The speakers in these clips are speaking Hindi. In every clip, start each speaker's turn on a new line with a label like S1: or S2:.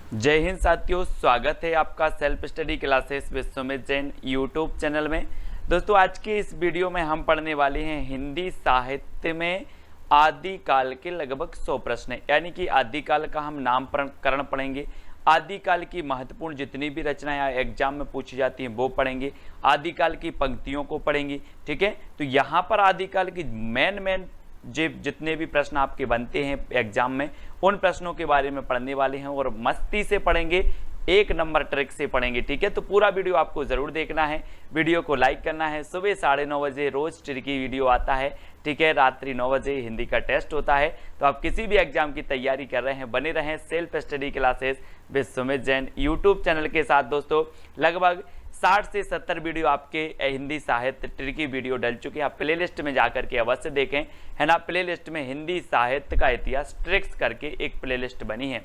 S1: जय हिंद साथियों, स्वागत है आपका self study classes Vishwamit Jain YouTube channel में। दोस्तों, आज की इस वीडियो में हम पढ़ने वाले हैं हिंदी साहित्य में आदिकाल के लगभग 100 प्रश्न, यानी कि आदिकाल का हम नामकरण पढ़ेंगे। आदिकाल की महत्वपूर्ण जितनी भी रचनाएं एग्जाम में पूछी जाती हैं वो पढ़ेंगे। आदिकाल की पंक्तियों को पढ़ेंगे। ठीक है, तो यहाँ पर आदिकाल की मेन जितने भी प्रश्न आपके बनते हैं एग्जाम में, उन प्रश्नों के बारे में पढ़ने वाले हैं और मस्ती से पढ़ेंगे, एक नंबर ट्रिक से पढ़ेंगे। ठीक है, तो पूरा वीडियो आपको जरूर देखना है, वीडियो को लाइक करना है। सुबह 9:30 बजे रोज ट्रिकी वीडियो आता है। ठीक है, रात्रि 9 बजे हिंदी का टेस्ट होता है। तो आप किसी भी एग्जाम की तैयारी कर रहे हैं, बने रहें self study classes Vishwamit Jain YouTube channel के साथ। दोस्तों, लगभग 60 से 70 वीडियो आपके हिंदी साहित्य ट्रिकी वीडियो डल चुके हैं। आप प्लेलिस्ट में जाकर के अवश्य देखें, है ना। प्लेलिस्ट में हिंदी साहित्य का इतिहास ट्रिक्स करके एक प्लेलिस्ट बनी है,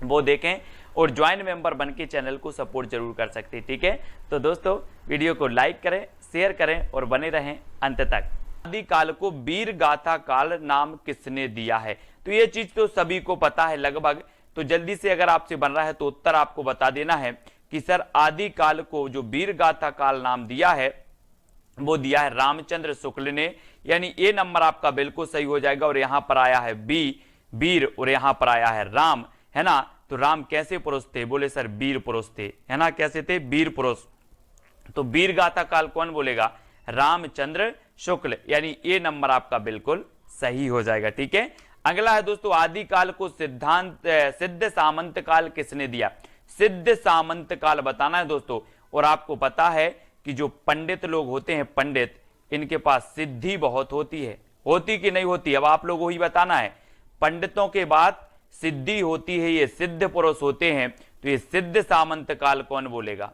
S1: वो देखें और ज्वाइन मेंबर बन के चैनल को सपोर्ट जरूर कर सकते हैं। ठीक है, तो दोस्तों वीडियो को लाइक करें, शेयर करें और बने रहें अंत तक। आदिकाल को वीर गाथा काल नाम किसने दिया है? तो ये चीज तो सभी को पता है लगभग, तो जल्दी से अगर आपसे बन रहा है तो उत्तर आपको बता देना है कि सर आदिकाल को जो वीर गाथा काल नाम दिया है वो दिया है रामचंद्र शुक्ल ने, यानी ए नंबर आपका बिल्कुल सही हो जाएगा। और यहां पर आया है वीर और यहां पर आया है राम, है ना। तो राम कैसे पुरुष थे? बोले सर वीर पुरुष थे, है ना। कैसे थे? वीर पुरुष। तो वीर गाथा काल कौन बोलेगा? रामचंद्र शुक्ल, यानी ए नंबर आपका बिल्कुल सही हो जाएगा। ठीक है, अगला है दोस्तों, आदिकाल को सिद्ध सामंत काल किसने दिया? सिद्ध सामंत काल बताना है दोस्तों। और आपको पता है कि जो पंडित लोग होते हैं, पंडित, इनके पास सिद्धि बहुत होती है। होती कि नहीं होती? अब आप लोगों को ही बताना है। पंडितों के बाद सिद्धि होती है, ये सिद्ध पुरुष होते हैं। तो ये सिद्ध सामंत काल कौन बोलेगा?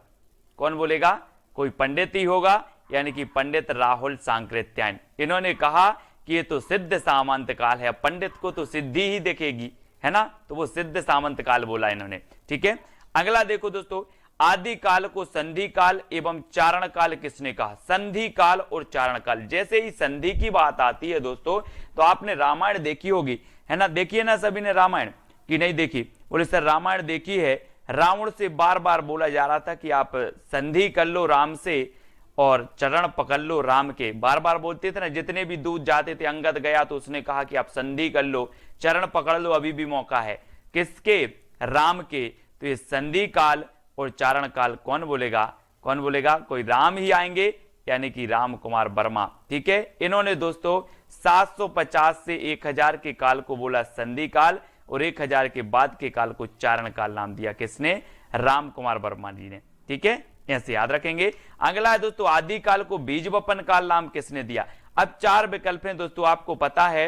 S1: कौन बोलेगा? कोई पंडित ही होगा, यानी कि पंडित राहुल सांकृत्यायन। इन्होंने कहा कि ये तो सिद्ध सामंत काल है, पंडित को तो सिद्धि ही दिखेगी, है ना। तो वो सिद्ध सामंत काल बोला इन्होंने। ठीक है, अगला देखो दोस्तों, आदिकाल को संधि काल एवं चारण काल किसने कहा? संधि काल और चारण काल। जैसे ही संधि की बात आती है दोस्तों, तो आपने रामायण देखी होगी, है ना। देखिए ना सभी ने रामायण, कि नहीं देखी? बोले सर रामायण देखी है। रावण से बार बार बोला जा रहा था कि आप संधि कर लो राम से और चरण पकड़ लो राम के, बार बार बोलते थे ना। जितने भी दूत जाते थे, अंगद गया तो उसने कहा कि आप संधि कर लो, चरण पकड़ लो, अभी भी मौका है। किसके? राम के। तो ये संधि काल और चारण काल कौन बोलेगा? कौन बोलेगा? कोई राम ही आएंगे, यानी कि राम कुमार वर्मा। ठीक है, इन्होंने दोस्तों 750 से 1000 के काल को बोला संधि काल और 1000 के बाद के काल को चारण काल नाम दिया। किसने? राम कुमार वर्मा जी ने। ठीक है, ऐसे याद रखेंगे। अगला है दोस्तों, आदिकाल को बीज वपन काल नाम किसने दिया? अब 4 विकल्प हैं दोस्तों। आपको पता है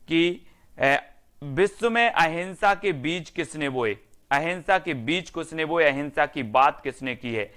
S1: कि विश्व में अहिंसा के बीज किसने बोए? अहिंसा के बीज किसने बोए? अहिंसा की बात किसने की है?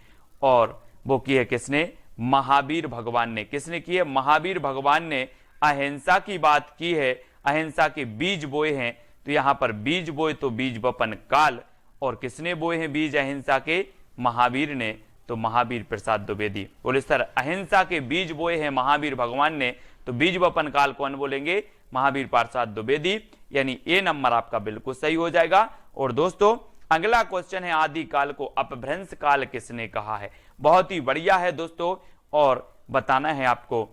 S1: और वो की है किसने? महावीर भगवान ने। किसने की है? महावीर भगवान ने अहिंसा की बात की है, अहिंसा के बीज बोए हैं। तो यहां पर बीज बोए तो बीज वपन काल, और किसने बोए हैं बीज अहिंसा के? महावीर ने। तो महावीर प्रसाद द्विवेदी। बोले सर अहिंसा के बीज बोए हैं महावीर भगवान ने, तो बीज वपन काल कौन बोलेंगे? महावीर प्रसाद द्विवेदी, यानी ए नंबर आपका बिल्कुल सही हो जाएगा। और दोस्तों अगला क्वेश्चन है, आदिकाल को अपभ्रंश काल किसने कहा है? बहुत ही बढ़िया है दोस्तों, और बताना है आपको,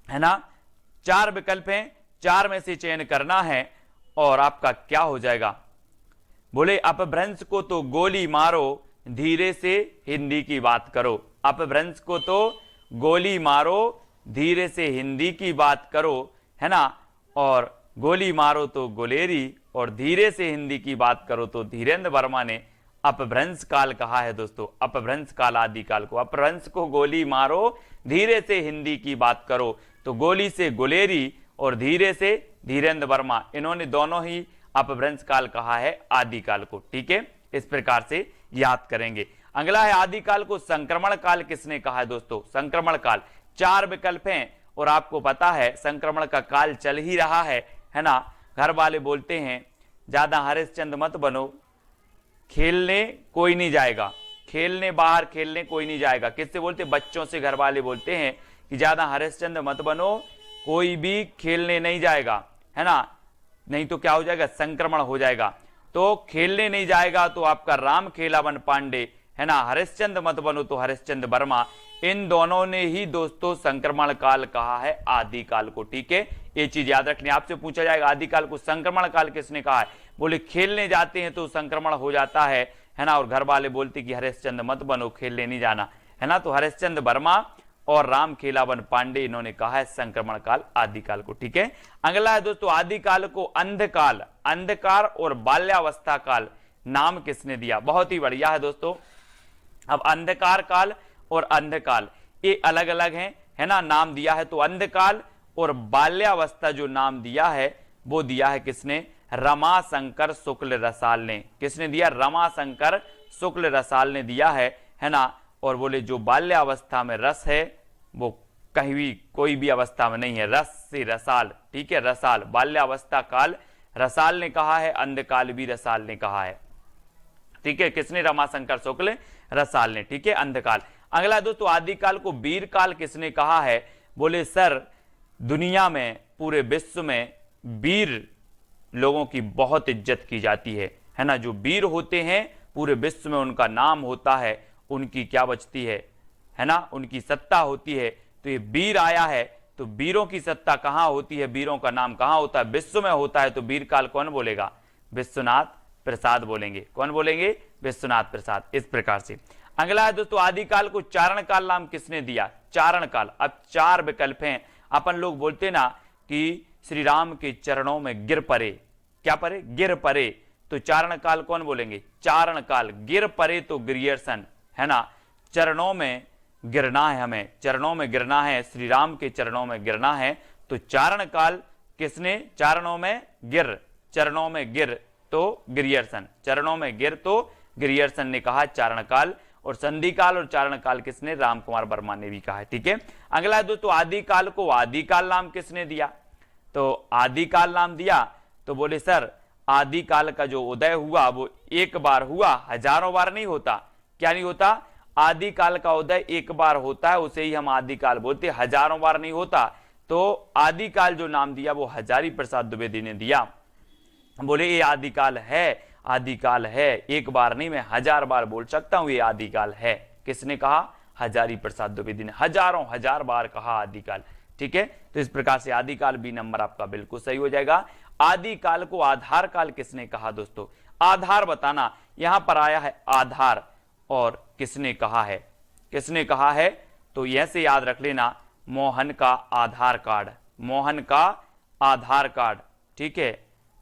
S1: है ना। 4 विकल्प हैं, 4 में से चयन करना है और आपका क्या हो जाएगा? बोले अपभ्रंश को तो गोली मारो, धीरे से हिंदी की बात करो। अपभ्रंश को तो गोली मारो, धीरे से हिंदी की बात करो, है ना। और गोली मारो तो गोलेरी, और धीरे से हिंदी की बात करो तो धीरेन्द्र वर्मा ने अपभ्रंश काल कहा है दोस्तों। अपभ्रंश काल आदिकाल को, अपभ्रंश को गोली मारो, धीरे से हिंदी की बात करो, तो गोली से गोलेरी और धीरे से धीरेन्द्र वर्मा, इन्होंने दोनों ही अपभ्रंश काल कहा है आदिकाल को। ठीक है, इस प्रकार से याद करेंगे। अगला है, आदिकाल को संक्रमण काल किसने कहा है दोस्तों? संक्रमण काल। 4 विकल्प हैं और आपको पता है संक्रमण का काल चल ही रहा है ना। घर वाले बोलते हैं ज्यादा हरिश्चंद्र मत बनो, खेलने कोई नहीं जाएगा, खेलने बाहर खेलने कोई नहीं जाएगा। किससे बोलते? बच्चों से घर वाले बोलते हैं कि ज्यादा हरिश्चंद्र मत बनो, कोई भी खेलने नहीं जाएगा, है ना, नहीं तो क्या हो जाएगा? संक्रमण हो जाएगा। तो खेलने नहीं जाएगा तो आपका राम खेलावन पांडे, है ना, हरिश्चंद्र मत बनो तो हरिश्चंद्र वर्मा। इन दोनों ने ही दोस्तों संक्रमण काल कहा है आदिकाल को। ठीक है, ये चीज याद रखनी। आपसे पूछा जाएगा आदिकाल को संक्रमण काल किसने कहा है, बोले खेलने जाते हैं तो संक्रमण हो जाता है ना, और घर वाले बोलते कि हरिश्चंद्र मत बनो, खेलने नहीं जाना, है ना। तो हरिश्चंद्र वर्मा और राम खेलावन पांडे इन्होंने कहा है संक्रमण काल आदिकाल को। ठीक है, अगला है दोस्तों आदिकाल को अंधकाल, अंधकार और बाल्यावस्था काल नाम किसने दिया। बहुत ही बढ़िया है दोस्तों। अब अंधकार काल और अंधकाल ये अलग अलग हैं, है ना, नाम दिया है। तो अंधकाल और बाल्यावस्था जो नाम दिया है वो दिया है किसने, रमाशंकर शुक्ल रसाल ने। किसने दिया, रमाशंकर शुक्ल रसाल ने दिया है ना। और बोले जो बाल्यावस्था में रस है वो कहीं भी कोई भी अवस्था में नहीं है, रस से रसाल। ठीक है, रसाल, बाल्यावस्था काल रसाल ने कहा है, अंधकाल भी रसाल ने कहा है। ठीक है, किसने, रमाशंकर शुक्ल रसाल ने। ठीक है, अंधकाल। अगला दोस्तों आदिकाल को वीर काल किसने कहा है, बोले सर दुनिया में पूरे विश्व में वीर लोगों की बहुत इज्जत की जाती है ना। जो वीर होते हैं पूरे विश्व में उनका नाम होता है, उनकी क्या बचती है ना, उनकी सत्ता होती है। तो ये वीर आया है तो वीरों की सत्ता कहां होती है, वीरों का नाम कहां होता है, विश्व में होता है। तो वीर काल कौन बोलेगा, विश्वनाथ प्रसाद बोलेंगे। कौन बोलेंगे, विश्वनाथ प्रसाद। इस प्रकार से अगला है दोस्तों आदिकाल को चारण काल नाम किसने दिया, चारण काल। अब चार विकल्प हैं। अपन लोग बोलते ना कि श्री राम के चरणों में गिर पड़े, क्या पड़े, गिर पड़े। तो चारण काल कौन बोलेंगे, चारण काल। गिर पड़े तो गिरियर्सन, है ना, चरणों में गिरना है, हमें चरणों में गिरना है, श्री राम के चरणों में गिरना है। तो चारण काल किसने, चरणों में गिर, चरणों में गिर तो गिरियर्सन, चरणों में गिर तो गिरियर्सन ने कहा चारण काल। और संधि काल और चारण काल किसने, राम कुमार वर्मा ने भी कहा है। ठीक है, अगला दोस्तों आदिकाल को आदिकाल नाम किसने दिया। तो आदिकाल नाम दिया तो बोले सर आदिकाल का जो उदय हुआ वो एक बार हुआ, हजारों बार नहीं होता। क्या नहीं होता, आदिकाल का उदय एक बार होता है, उसे ही हम आदिकाल बोलते, हजारों बार नहीं होता। तो आदिकाल जो नाम दिया वो हजारी प्रसाद द्विवेदी ने दिया। बोले ये आदिकाल है, आदिकाल है, एक बार नहीं मैं हजार बार बोल सकता हूं ये आदिकाल है। किसने कहा, हजारी प्रसाद द्विवेदी ने हजारों हजार बार कहा आदिकाल। ठीक है, तो इस प्रकार से आदिकाल बी नंबर आपका बिल्कुल सही हो जाएगा। आदिकाल को आधार काल किसने कहा दोस्तों, आधार बताना। यहां पर आया है आधार और किसने कहा है, किसने कहा है, तो ऐसे याद रख लेना, मोहन का आधार कार्ड, मोहन का आधार कार्ड। ठीक है,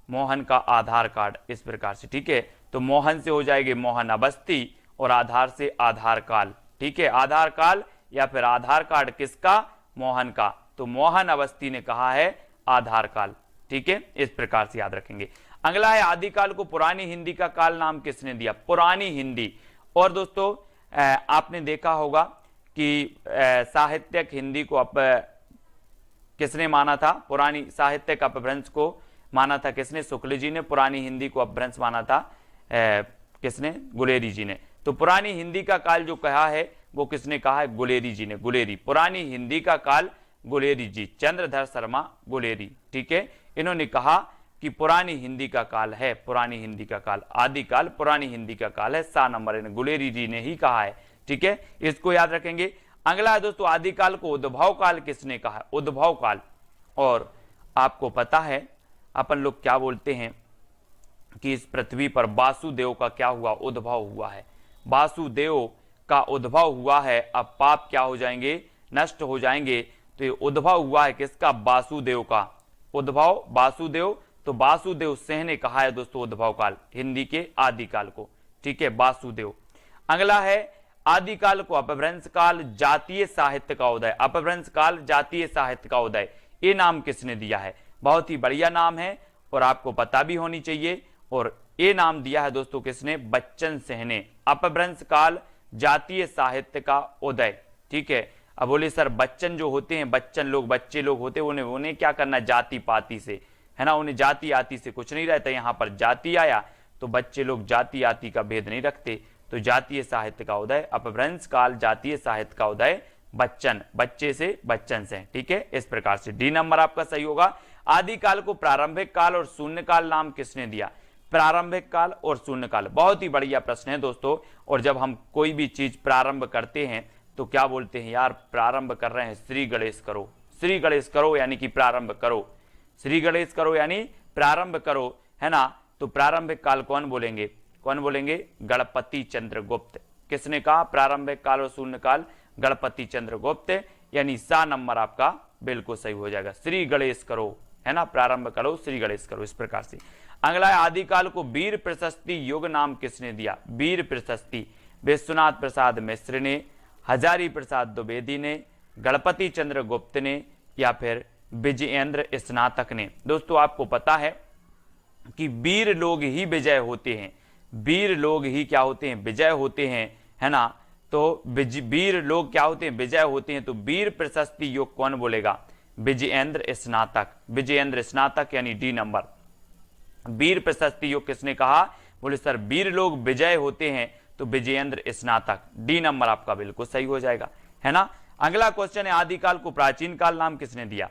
S1: मोहन का आधार कार्ड, इस प्रकार से। ठीक है, तो मोहन से हो जाएंगे मोहन अवस्थी और आधार से आधार काल। ठीक है, आधार काल या फिर आधार कार्ड किसका, मोहन का। तो मोहन अवस्थी ने कहा है आधार काल। ठीक है, इस प्रकार से याद रखेंगे। अगला है आदिकाल को पुरानी हिंदी का काल नाम किसने दिया, पुरानी हिंदी। और दोस्तों आपने देखा होगा कि साहित्यक हिंदी को किसने माना था, पुरानी साहित्यक अपभ्रंश को माना था किसने, शुक्ल जी ने। पुरानी हिंदी को अपभ्रंश माना था किसने, गुलेरी जी ने। तो पुरानी हिंदी का काल जो कहा है वो किसने कहा है, गुलेरी जी ने, गुलेरी। पुरानी हिंदी का काल गुलेरी जी, चंद्रधर शर्मा गुलेरी। ठीक है, इन्होंने कहा कि पुरानी हिंदी का काल है, पुरानी हिंदी का काल, आदिकाल पुरानी हिंदी का काल है। 7 नंबर गुलेरी जी ने ही कहा है। ठीक है, इसको याद रखेंगे। अगला है दोस्तों आदिकाल को उद्भव काल किसने कहा, उद्भव काल। और आपको पता है अपन लोग क्या बोलते हैं कि इस पृथ्वी पर वासुदेव का क्या हुआ, उद्भव हुआ है, वासुदेव का उद्भव हुआ है। अब पाप क्या हो जाएंगे, नष्ट हो जाएंगे। तो ये उद्भव हुआ है किसका, वासुदेव का, उद्भव वासुदेव। तो वासुदेव सिंह ने कहा है दोस्तों उद्भव काल हिंदी के आदिकाल को। ठीक है, वासुदेव। अगला है आदिकाल को अपभ्रंश काल, जातीय साहित्य का उदय, अपभ्रंश काल, जातीय साहित्य का उदय, ये नाम किसने दिया है। बहुत ही बढ़िया नाम है और आपको पता भी होनी चाहिए। और ये नाम दिया है दोस्तों किसने, बच्चन सिंह ने, अपभ्रंश काल, जातीय साहित्य का उदय। ठीक है, अब बोले सर बच्चन जो होते हैं, बच्चन लोग, बच्चे लोग होते हैं, उन्हें क्या करना, जाति पाति से, है ना, उन्हें जाति आति से कुछ नहीं रहता। यहाँ पर जाति आया तो बच्चे लोग जाति आति का भेद नहीं रखते। तो जातीय साहित्य का उदय, अपभ्रंश काल, जातीय साहित्य का उदय, बच्चन, बच्चे से बच्चन से। ठीक है, इस प्रकार से डी नंबर आपका सही होगा। आदिकाल को प्रारंभिक काल और शून्य काल नाम किसने दिया। प्रारंभिक काल और शून्य काल। बहुत ही बढ़िया प्रश्न है दोस्तों। और जब हम कोई भी चीज प्रारंभ करते हैं तो क्या बोलते हैं, यार प्रारंभ कर रहे हैं, श्री गणेश करो, श्री गणेश करो यानी कि प्रारंभ करो, श्री गणेश करो यानी प्रारंभ करो, है ना। तो प्रारंभिक काल कौन बोलेंगे, कौन बोलेंगे, गणपति चंद्रगुप्त। किसने कहा प्रारंभिक काल और शून्य काल, गणपति चंद्रगुप्त, यानी सा नंबर आपका बिल्कुल सही हो जाएगा। श्री गणेश करो, है ना, प्रारंभ करो, श्री गणेश करो, इस प्रकार से। अगला है आदिकाल को वीर प्रशस्ति युग नाम किसने दिया। वीर प्रशस्ति विश्वनाथ प्रसाद मिश्र ने, हजारी प्रसाद द्विवेदी ने, गणपति चंद्र गुप्त ने, या फिर विजयेंद्र स्नातक ने। दोस्तों आपको पता है कि वीर लोग ही विजय होते हैं, वीर लोग ही क्या होते हैं, विजय होते हैं, है ना। तो वीर लोग क्या होते हैं, विजय होते हैं। तो वीर प्रशस्ति योग कौन बोलेगा, विजयेंद्र स्नातक, विजयेंद्र स्नातक यानी डी नंबर। वीर प्रशस्ति योग किसने कहा, बोले सर वीर लोग विजय होते हैं, तो विजयेंद्र स्नातक, डी नंबर आपका बिल्कुल सही हो जाएगा, है ना। अगला क्वेश्चन है आदिकाल को प्राचीन काल नाम किसने दिया।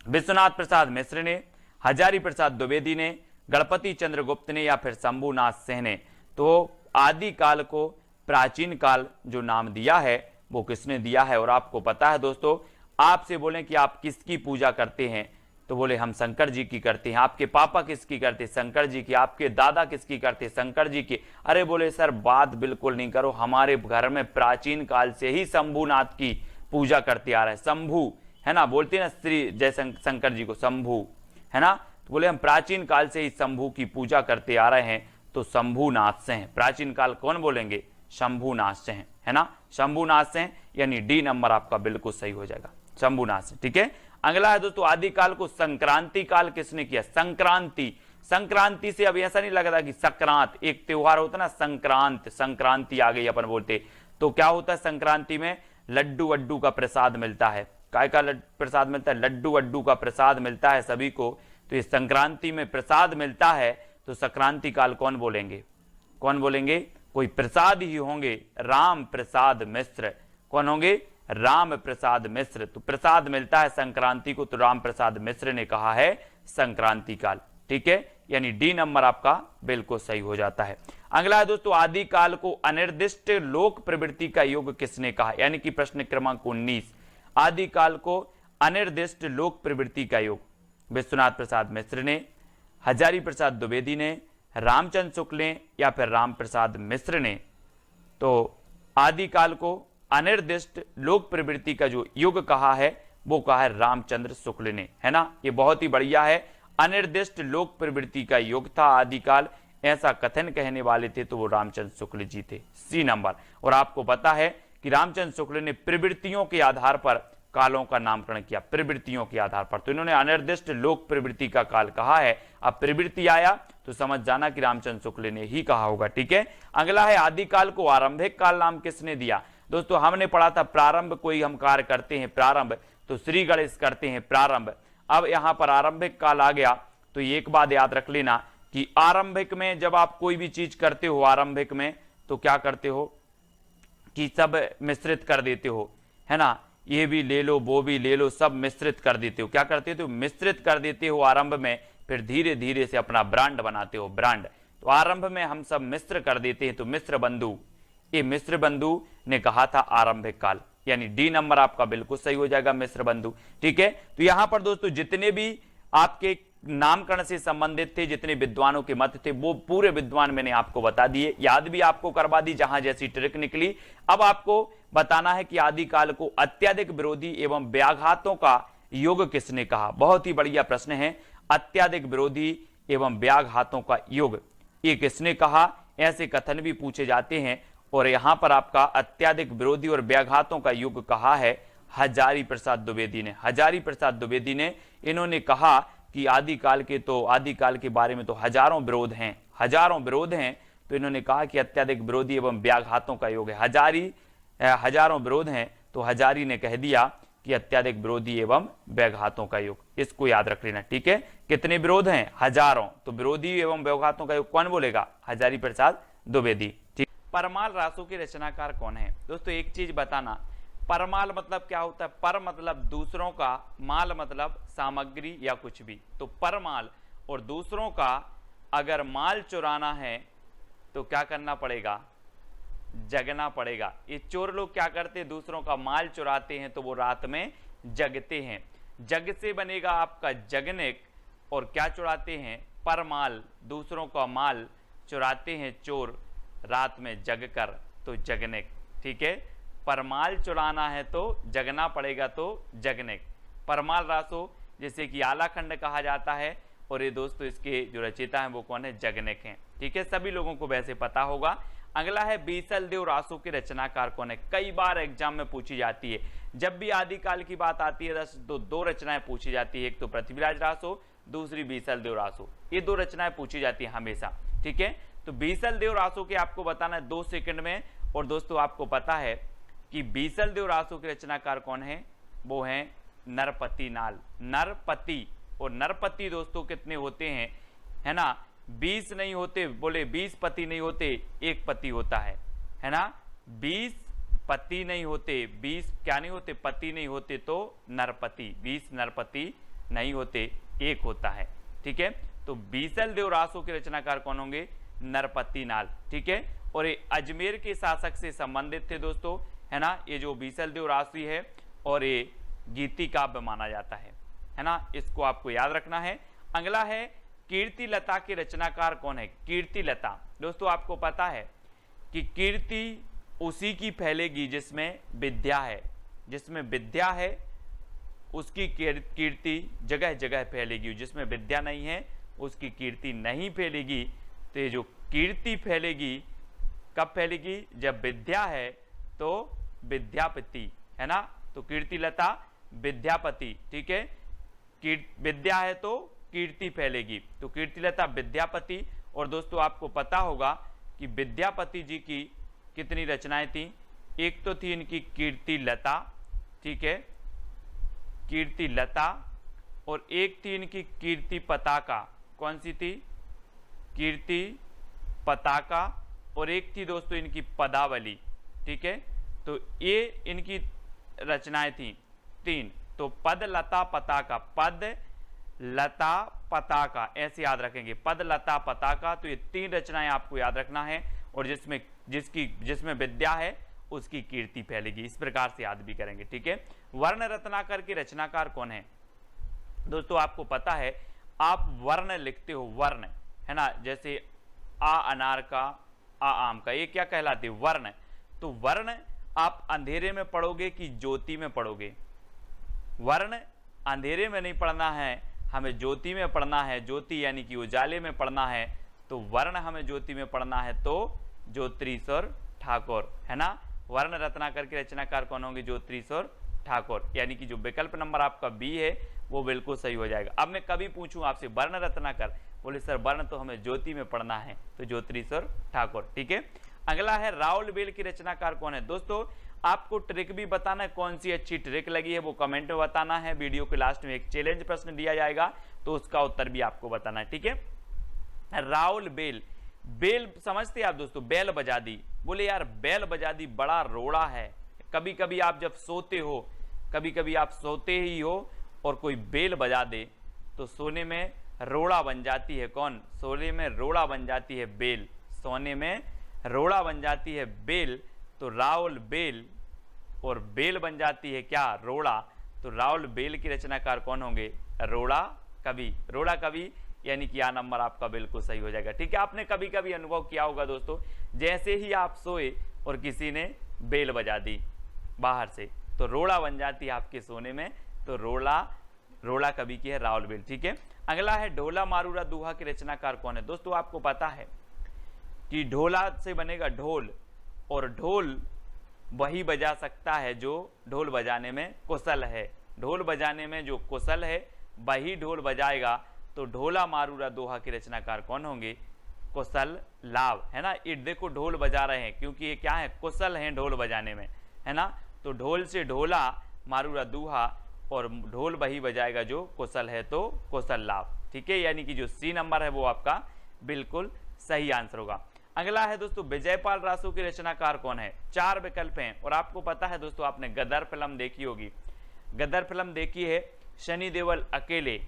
S1: विश्वनाथ प्रसाद मिश्र ने, हजारी प्रसाद द्विवेदी ने, गणपति चंद्रगुप्त ने, या फिर शंभुनाथ सिंह ने। तो आदिकाल को प्राचीन काल जो नाम दिया है वो किसने दिया है। और आपको पता है दोस्तों, आपसे बोले कि आप किसकी पूजा करते हैं, तो बोले हम शंकर जी की करते हैं। आपके पापा किसकी करते, शंकर जी की। आपके दादा किसकी करते, शंकर जी की। अरे बोले सर बात बिल्कुल नहीं करो, हमारे घर में प्राचीन काल से ही शंभुनाथ की पूजा करते आ रहे हैं। शंभु, है ना, बोलते हैं ना श्री जय शंकर जी को शंभु, है ना। तो बोले हम प्राचीन काल से ही शंभु की पूजा करते आ रहे हैं, तो शंभुनाथ से हैं। प्राचीन काल कौन बोलेंगे, शंभुनाथ से हैं, है ना, शंभुनाथ से हैं, यानी डी नंबर आपका बिल्कुल सही हो जाएगा, शंभुनाथ से। ठीक है। अगला है दोस्तों आदिकाल को संक्रांति काल किसने किया। संक्रांति, संक्रांति से अब ऐसा नहीं लग रहा कि संक्रांत एक त्योहार होता ना, संक्रांत, संक्रांति आ गई अपन बोलते। तो क्या होता है संक्रांति में, लड्डू वड्डू का प्रसाद मिलता है। काय का प्रसाद मिलता है, लड्डू वड्डू का प्रसाद मिलता है सभी को। तो इस संक्रांति में प्रसाद मिलता है, तो संक्रांति काल कौन बोलेंगे, कौन बोलेंगे, कोई प्रसाद ही होंगे, राम प्रसाद मिश्र। कौन होंगे, राम प्रसाद मिश्र। तो प्रसाद मिलता है संक्रांति को, तो राम प्रसाद मिश्र ने कहा है संक्रांति काल। ठीक है, यानी डी नंबर आपका बिल्कुल सही हो जाता है। अगला है दोस्तों आदिकाल को अनिर्दिष्ट लोक प्रवृत्ति का युग किसने कहा, यानी कि प्रश्न क्रमांक 19। आदिकाल को अनिर्दिष्ट लोक प्रवृत्ति का युग विश्वनाथ प्रसाद मिश्र ने, हजारी प्रसाद द्विवेदी ने, रामचंद्र शुक्ल ने, या फिर राम प्रसाद मिश्र ने। तो आदिकाल को अनिर्दिष्ट लोक प्रवृत्ति का जो युग कहा है वो कहा है रामचंद्र शुक्ल ने, है ना। ये बहुत ही बढ़िया है, अनिर्दिष्ट लोक प्रवृत्ति का युग था आदिकाल, ऐसा कथन कहने वाले थे तो वो रामचंद्र शुक्ल जी थे, सी नंबर। और आपको पता है कि रामचंद्र शुक्ल ने प्रवृत्तियों के आधार पर कालों का नामकरण किया, प्रवृत्तियों के आधार पर। तो इन्होंने अनिर्दिष्ट लोक प्रवृत्ति का काल कहा है। अब प्रवृत्ति आया तो समझ जाना कि रामचंद्र शुक्ल ने ही कहा होगा। ठीक है। अगला है आदिकाल को आरंभिक काल नाम किसने दिया। दोस्तों हमने पढ़ा था प्रारंभ कोई हम कार्य करते हैं, प्रारंभ, तो श्री गणेश करते हैं प्रारंभ। अब यहां पर आरंभिक काल आ गया, तो एक बात याद रख लेना कि आरंभिक में जब आप कोई भी चीज करते हो आरंभिक में, तो क्या करते हो कि सब मिश्रित कर देते हो, है ना। ये भी ले लो, वो भी ले लो, सब मिश्रित कर देते हो। क्या करते हो, मिश्रित कर देते हो आरंभ में, फिर धीरे धीरे से अपना ब्रांड बनाते हो, ब्रांड। तो आरंभ में हम सब मिश्र कर देते हैं, तो मिश्र बंधु, ये मिश्र बंधु ने कहा था आरंभिक काल, यानी डी नंबर आपका बिल्कुल सही हो जाएगा, मिश्र बंधु। ठीक है। तो यहां पर दोस्तों जितने भी आपके नामकरण से संबंधित थे, जितने विद्वानों के मत थे, वो पूरे विद्वान मैंने आपको बता दिए, याद भी आपको करवा दी जहां जैसी ट्रिक निकली। अब आपको बताना है कि आदिकाल को अत्यधिक विरोधी एवं व्याघातों का युग किसने कहा। बहुत ही बढ़िया प्रश्न है, अत्यधिक विरोधी एवं व्याघातों का युग ये किसने कहा, ऐसे कथन भी पूछे जाते हैं। और यहां पर आपका अत्यधिक विरोधी और व्याघातों का युग कहा है हजारी प्रसाद द्विवेदी ने, हजारी प्रसाद द्विवेदी ने। इन्होंने कहा कि आदिकाल के बारे में तो हजारों विरोध हैं, हजारों विरोध हैं। तो इन्होंने कहा कि अत्यधिक विरोधी एवं व्याघातों का योग है, हजारों विरोध हैं, तो हजारी ने कह दिया कि अत्यधिक विरोधी एवं व्याघातों का योग। इसको याद रख लेना। ठीक है। कितने विरोध हैं, हजारों, तो विरोधी एवं व्याघातों का योग कौन बोलेगा, हजारी प्रसाद द्विवेदी। ठीक। परमाल रासों के रचनाकार कौन है। दोस्तों एक चीज बताना, परमाल मतलब क्या होता है, पर मतलब दूसरों का, माल मतलब सामग्री या कुछ भी। तो परमाल और दूसरों का अगर माल चुराना है तो क्या करना पड़ेगा, जगना पड़ेगा। ये चोर लोग क्या करते हैं, दूसरों का माल चुराते हैं तो वो रात में जगते हैं। जग से बनेगा आपका जगनिक, और क्या चुराते हैं, परमाल, दूसरों का माल चुराते हैं चोर रात में जग कर, तो जगनिक। ठीक है, परमाल चुराना है तो जगना पड़ेगा, तो जगनिक। परमाल रासो जिसे कि आलाखंड कहा जाता है, और ये दोस्तों इसके जो रचयिता हैं वो कौन है, जगनिक हैं। ठीक है, सभी लोगों को वैसे पता होगा। अगला है बीसल देव रासो के रचनाकार कौन है। कई बार एग्जाम में पूछी जाती है, जब भी आदिकाल की बात आती है तो दो रचनाएं पूछी जाती है, एक तो पृथ्वीराज रासो, दूसरी बीसल देव रासो। ये दो रचनाएं पूछी जाती है हमेशा। ठीक है, तो बीसल देव रासो के आपको बताना है 2 सेकंड में। और दोस्तों आपको पता है कि बीसल देव रासो के रचनाकार कौन है, वो है नरपति नाल। नरपति, और नरपति दोस्तों कितने होते हैं, है ना, 20 नहीं होते, बोले 20 पति नहीं होते, एक पति होता है ना, 20 पति नहीं होते, 20 क्या नहीं होते, पति नहीं होते, तो नरपति, 20 नरपति नहीं होते, एक होता है। ठीक है, तो बीसल देव रासो के रचनाकार कौन होंगे, नरपति नाल। ठीक है, और ये अजमेर के शासक से संबंधित थे दोस्तों, है ना, ये जो बीसल देव रासो है, और ये गीति काव्य माना जाता है ना, इसको आपको याद रखना है। अगला है कीर्ति लता के रचनाकार कौन है। कीर्ति लता दोस्तों आपको पता है कि कीर्ति उसी की फैलेगी जिसमें विद्या है, जिसमें विद्या है उसकी कीर्ति जगह जगह फैलेगी, जिसमें विद्या नहीं है उसकी कीर्ति नहीं फैलेगी। तो ये जो कीर्ति फैलेगी कब फैलेगी, जब विद्या है तो विद्यापति, है ना, तो कीर्ति लता विद्यापति। ठीक है, विद्या है तो कीर्ति फैलेगी, तो कीर्तिलता विद्यापति। और दोस्तों आपको पता होगा कि विद्यापति जी की कितनी रचनाएं थी, एक तो थी इनकी कीर्ति लता, ठीक है, कीर्ति लता, और एक थी इनकी कीर्ति पताका। कौन सी थी, कीर्ति पताका, और एक थी दोस्तों इनकी पदावली। ठीक है, तो ये इनकी रचनाएं थी 3, तो पद लता पताका, पद लता पताका, ऐसे याद रखेंगे, पद लता पताका। तो ये 3 रचनाएं आपको याद रखना है, और जिसमें विद्या है उसकी कीर्ति फैलेगी, इस प्रकार से याद भी करेंगे। ठीक है, वर्ण रत्नाकर के रचनाकार कौन है दोस्तों, आपको पता है, आप वर्ण लिखते हो, वर्ण, है ना, जैसे आ अनार का, आ आम का, ये क्या कहलाते, वर्ण। तो वर्ण आप अंधेरे में पढ़ोगे कि ज्योति में पढ़ोगे, वर्ण अंधेरे में नहीं पढ़ना है, हमें ज्योति में पढ़ना है, ज्योति यानी कि उजाले में पढ़ना है, तो वर्ण हमें ज्योति में पढ़ना है, तो ज्योतिरीश्वर ठाकुर, है ना। वर्ण रत्नाकर के रचनाकार कौन होंगे, ज्योतिरीश्वर ठाकुर, यानी कि जो विकल्प नंबर आपका बी है वो बिल्कुल सही हो जाएगा। अब मैं कभी पूछूं आपसे वर्ण रत्नाकर, बोले सर वर्ण तो हमें ज्योति में पढ़ना है, तो ज्योतिरीश्वर ठाकुर। ठीक है, अगला है राउलबेल की रचनाकार कौन है। दोस्तों आपको ट्रिक भी बताना है, कौन सी अच्छी ट्रिक लगी है वो कमेंट में बताना है। वीडियो के लास्ट में एक चैलेंज प्रश्न दिया जाएगा, तो उसका उत्तर भी आपको बताना है। ठीक है, राउलबेल, बेल समझते हैं आप दोस्तों, बैल बजा दी, बोले यार बैल बजा दी बड़ा रोड़ा है। कभी कभी आप जब सोते हो, कभी कभी आप सोते ही हो और कोई बेल बजा दे तो सोने में रोड़ा बन जाती है। कौन, सोने में रोड़ा बन जाती है बेल, सोने में रोड़ा बन जाती है बेल, तो राउल बेल, और बेल बन जाती है क्या, रोड़ा, तो राउल बेल की रचनाकार कौन होंगे, रोड़ा कवि। रोड़ा कवि यानी कि यह नंबर आपका बिल्कुल सही हो जाएगा। ठीक है, आपने कभी कभी अनुभव किया होगा दोस्तों, जैसे ही आप सोए और किसी ने बेल बजा दी बाहर से, तो रोड़ा बन जाती है आपके सोने में, तो रोड़ा कवि की है राउल बेल। ठीक है, अगला है ढोला मारूरा दूहा के रचनाकार कौन है। दोस्तों आपको पता है कि ढोला से बनेगा ढोल, और ढोल वही बजा सकता है जो ढोल बजाने में कुशल है, ढोल बजाने में जो कुशल है वही ढोल बजाएगा, तो ढोला मारूरा दोहा के रचनाकार कौन होंगे, कुशल लाभ, है ना। ये देखो ढोल बजा रहे हैं क्योंकि ये क्या है, कुशल हैं ढोल बजाने में, है ना, तो ढोल से ढोला मारूरा दूहा, और ढोल वही बजाएगा जो कुशल है, तो कुशल लाभ। ठीक है, यानी कि जो सी नंबर है वो आपका बिल्कुल सही आंसर होगा। अगला है दोस्तों विजयपाल रासो के रचनाकार कौन है। 4 विकल्प हैं, और आपको पता है दोस्तों, आपने गदर फिल्म देखी होगी, गदर फिल्म देखी है, सनी देओल अकेले,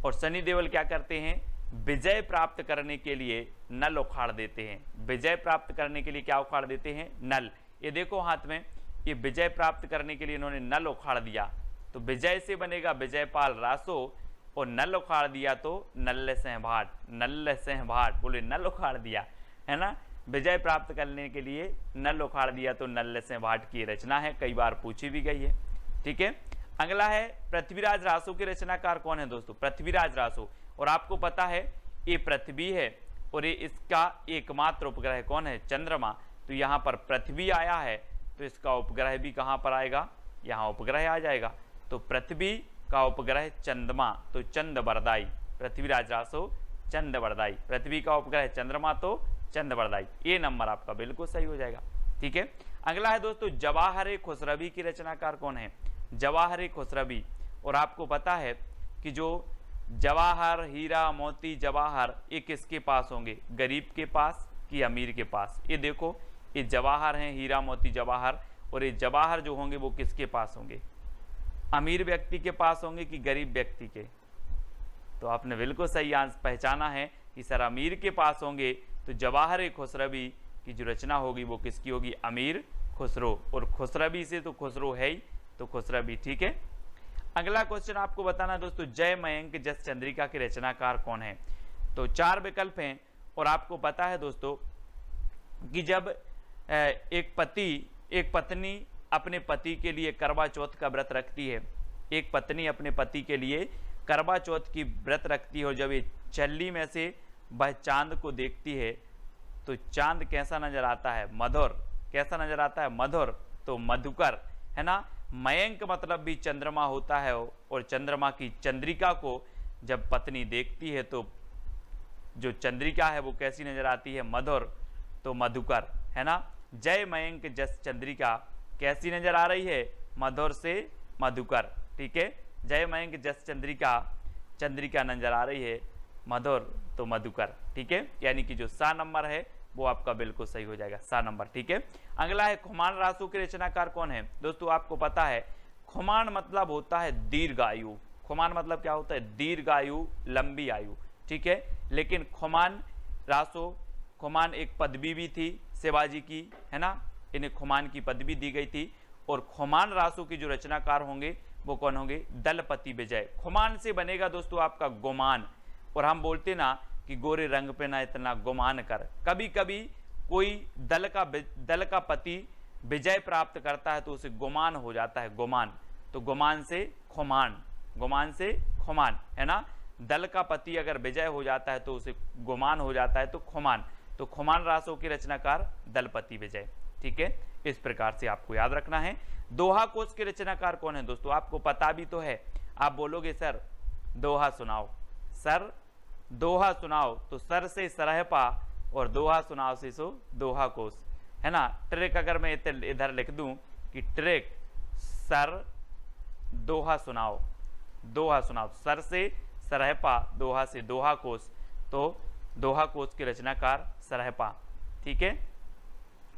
S1: और सनी देओल क्या करते हैं, विजय प्राप्त करने के लिए नल उखाड़ देते हैं। विजय प्राप्त करने के लिए क्या उखाड़ देते हैं? नल। ये देखो हाथ में, ये विजय प्राप्त करने के लिए इन्होंने नल उखाड़ दिया, तो विजय से बनेगा विजयपाल रासो, और नल उखाड़ दिया तो नल्ल सिंह भाट। नल्ल सिंह भाट, बोले नल उखाड़ दिया, है ना। विजय प्राप्त करने के लिए नल उखाड़ दिया तो नल्ल सिंह भाट की रचना है, कई बार पूछी भी गई है। ठीक है, अगला है पृथ्वीराज रासो के रचनाकार कौन है दोस्तों? पृथ्वीराज रासो। और आपको पता है ये पृथ्वी है और ये इसका एकमात्र उपग्रह कौन है? चंद्रमा। तो यहाँ पर पृथ्वी आया है तो इसका उपग्रह भी कहाँ पर आएगा? यहाँ उपग्रह आ जाएगा। तो पृथ्वी का उपग्रह चंद्रमा, तो चंद्रवरदाई। पृथ्वीराज रासो चंद्रवरदाई। पृथ्वी का उपग्रह चंद्रमा तो चंद्रवरदाई। ये नंबर आपका बिल्कुल सही हो जाएगा। ठीक है, अगला है दोस्तों जवाहर खुसरवी की रचनाकार कौन है? जवाहर खुसरवी। और आपको पता है कि जो जवाहर, हीरा, मोती, जवाहर ये किसके पास होंगे? गरीब के पास कि अमीर के पास? ये देखो, ये जवाहर हैं, हीरा, मोती, जवाहर, और ये जवाहर जो होंगे वो किसके पास होंगे? अमीर व्यक्ति के पास होंगे कि गरीब व्यक्ति के? तो आपने बिल्कुल सही पहचाना है कि सर अमीर के पास होंगे। तो जवाहर खुसरवी की जो रचना होगी वो किसकी होगी? अमीर खुसरो। और खुसरवी से तो खुसरो है ही, तो खुसरवी। ठीक है, अगला क्वेश्चन आपको बताना दोस्तों जय मयंक जस चंद्रिका के रचनाकार कौन है? तो 4 विकल्प हैं। और आपको पता है दोस्तों कि जब एक पत्नी अपने पति के लिए करवा चौथ का व्रत रखती है, एक पत्नी अपने पति के लिए करवा चौथ की व्रत रखती है, और जब ये चल्ली में से वह चांद को देखती है तो चांद कैसा नजर आता है? मधुर। कैसा नजर आता है? मधुर। तो मधुकर, है ना। मयंक मतलब भी चंद्रमा होता है, और चंद्रमा की चंद्रिका को जब पत्नी देखती है तो जो चंद्रिका है वो कैसी नजर आती है? मधुर, तो मधुकर, है ना। जय मयंक जस चंद्रिका कैसी नजर आ रही है? मधुर से मधुकर। ठीक है, जय मयंक जस चंद्रिका, चंद्रिका नजर आ रही है, मधुर तो मधुकर। ठीक है, यानी कि जो सा नंबर है वो आपका बिल्कुल सही हो जाएगा, सा नंबर। ठीक है, अगला है खुमान रासो के रचनाकार कौन है? दोस्तों आपको पता है खुमान मतलब होता है दीर्घायु। खुमान मतलब क्या होता है? दीर्घायु, लंबी आयु। ठीक है, लेकिन खुमान रासो, खुमान एक पदवी भी थी शिवाजी की, है ना। इन्हें खुमान की पदवी दी गई थी। और खुमान रासो की जो रचनाकार होंगे वो कौन होंगे? दलपति विजय। खुमान से बनेगा दोस्तों आपका गुमान। और हम बोलते ना कि गोरे रंग पे ना इतना गुमान कर। कभी कभी कोई दल का पति विजय प्राप्त करता है तो उसे गुमान हो जाता है, गुमान। तो गुमान से खुमान, गुमान से खुमान, है ना। दल का पति अगर विजय हो जाता है तो उसे गुमान हो जाता है, तो खुमान। तो खुमान रासो के रचनाकार दलपति विजय। ठीक है, इस प्रकार से आपको याद रखना है। दोहा कोश के रचनाकार कौन है? दोस्तों आपको पता भी तो है। आप बोलोगे सर दोहा सुनाओ, सर दोहा सुनाओ, तो सर से सरहपा और दोहा सुनाओ से सो दोहा कोश, है ना। ट्रिक अगर मैं इधर लिख दूं कि ट्रिक सर दोहा सुनाओ, दोहा सुनाओ, सर से सरहपा, दोहा से दोहा कोश, तो दोहा कोश के रचनाकार सरहपा। ठीक है,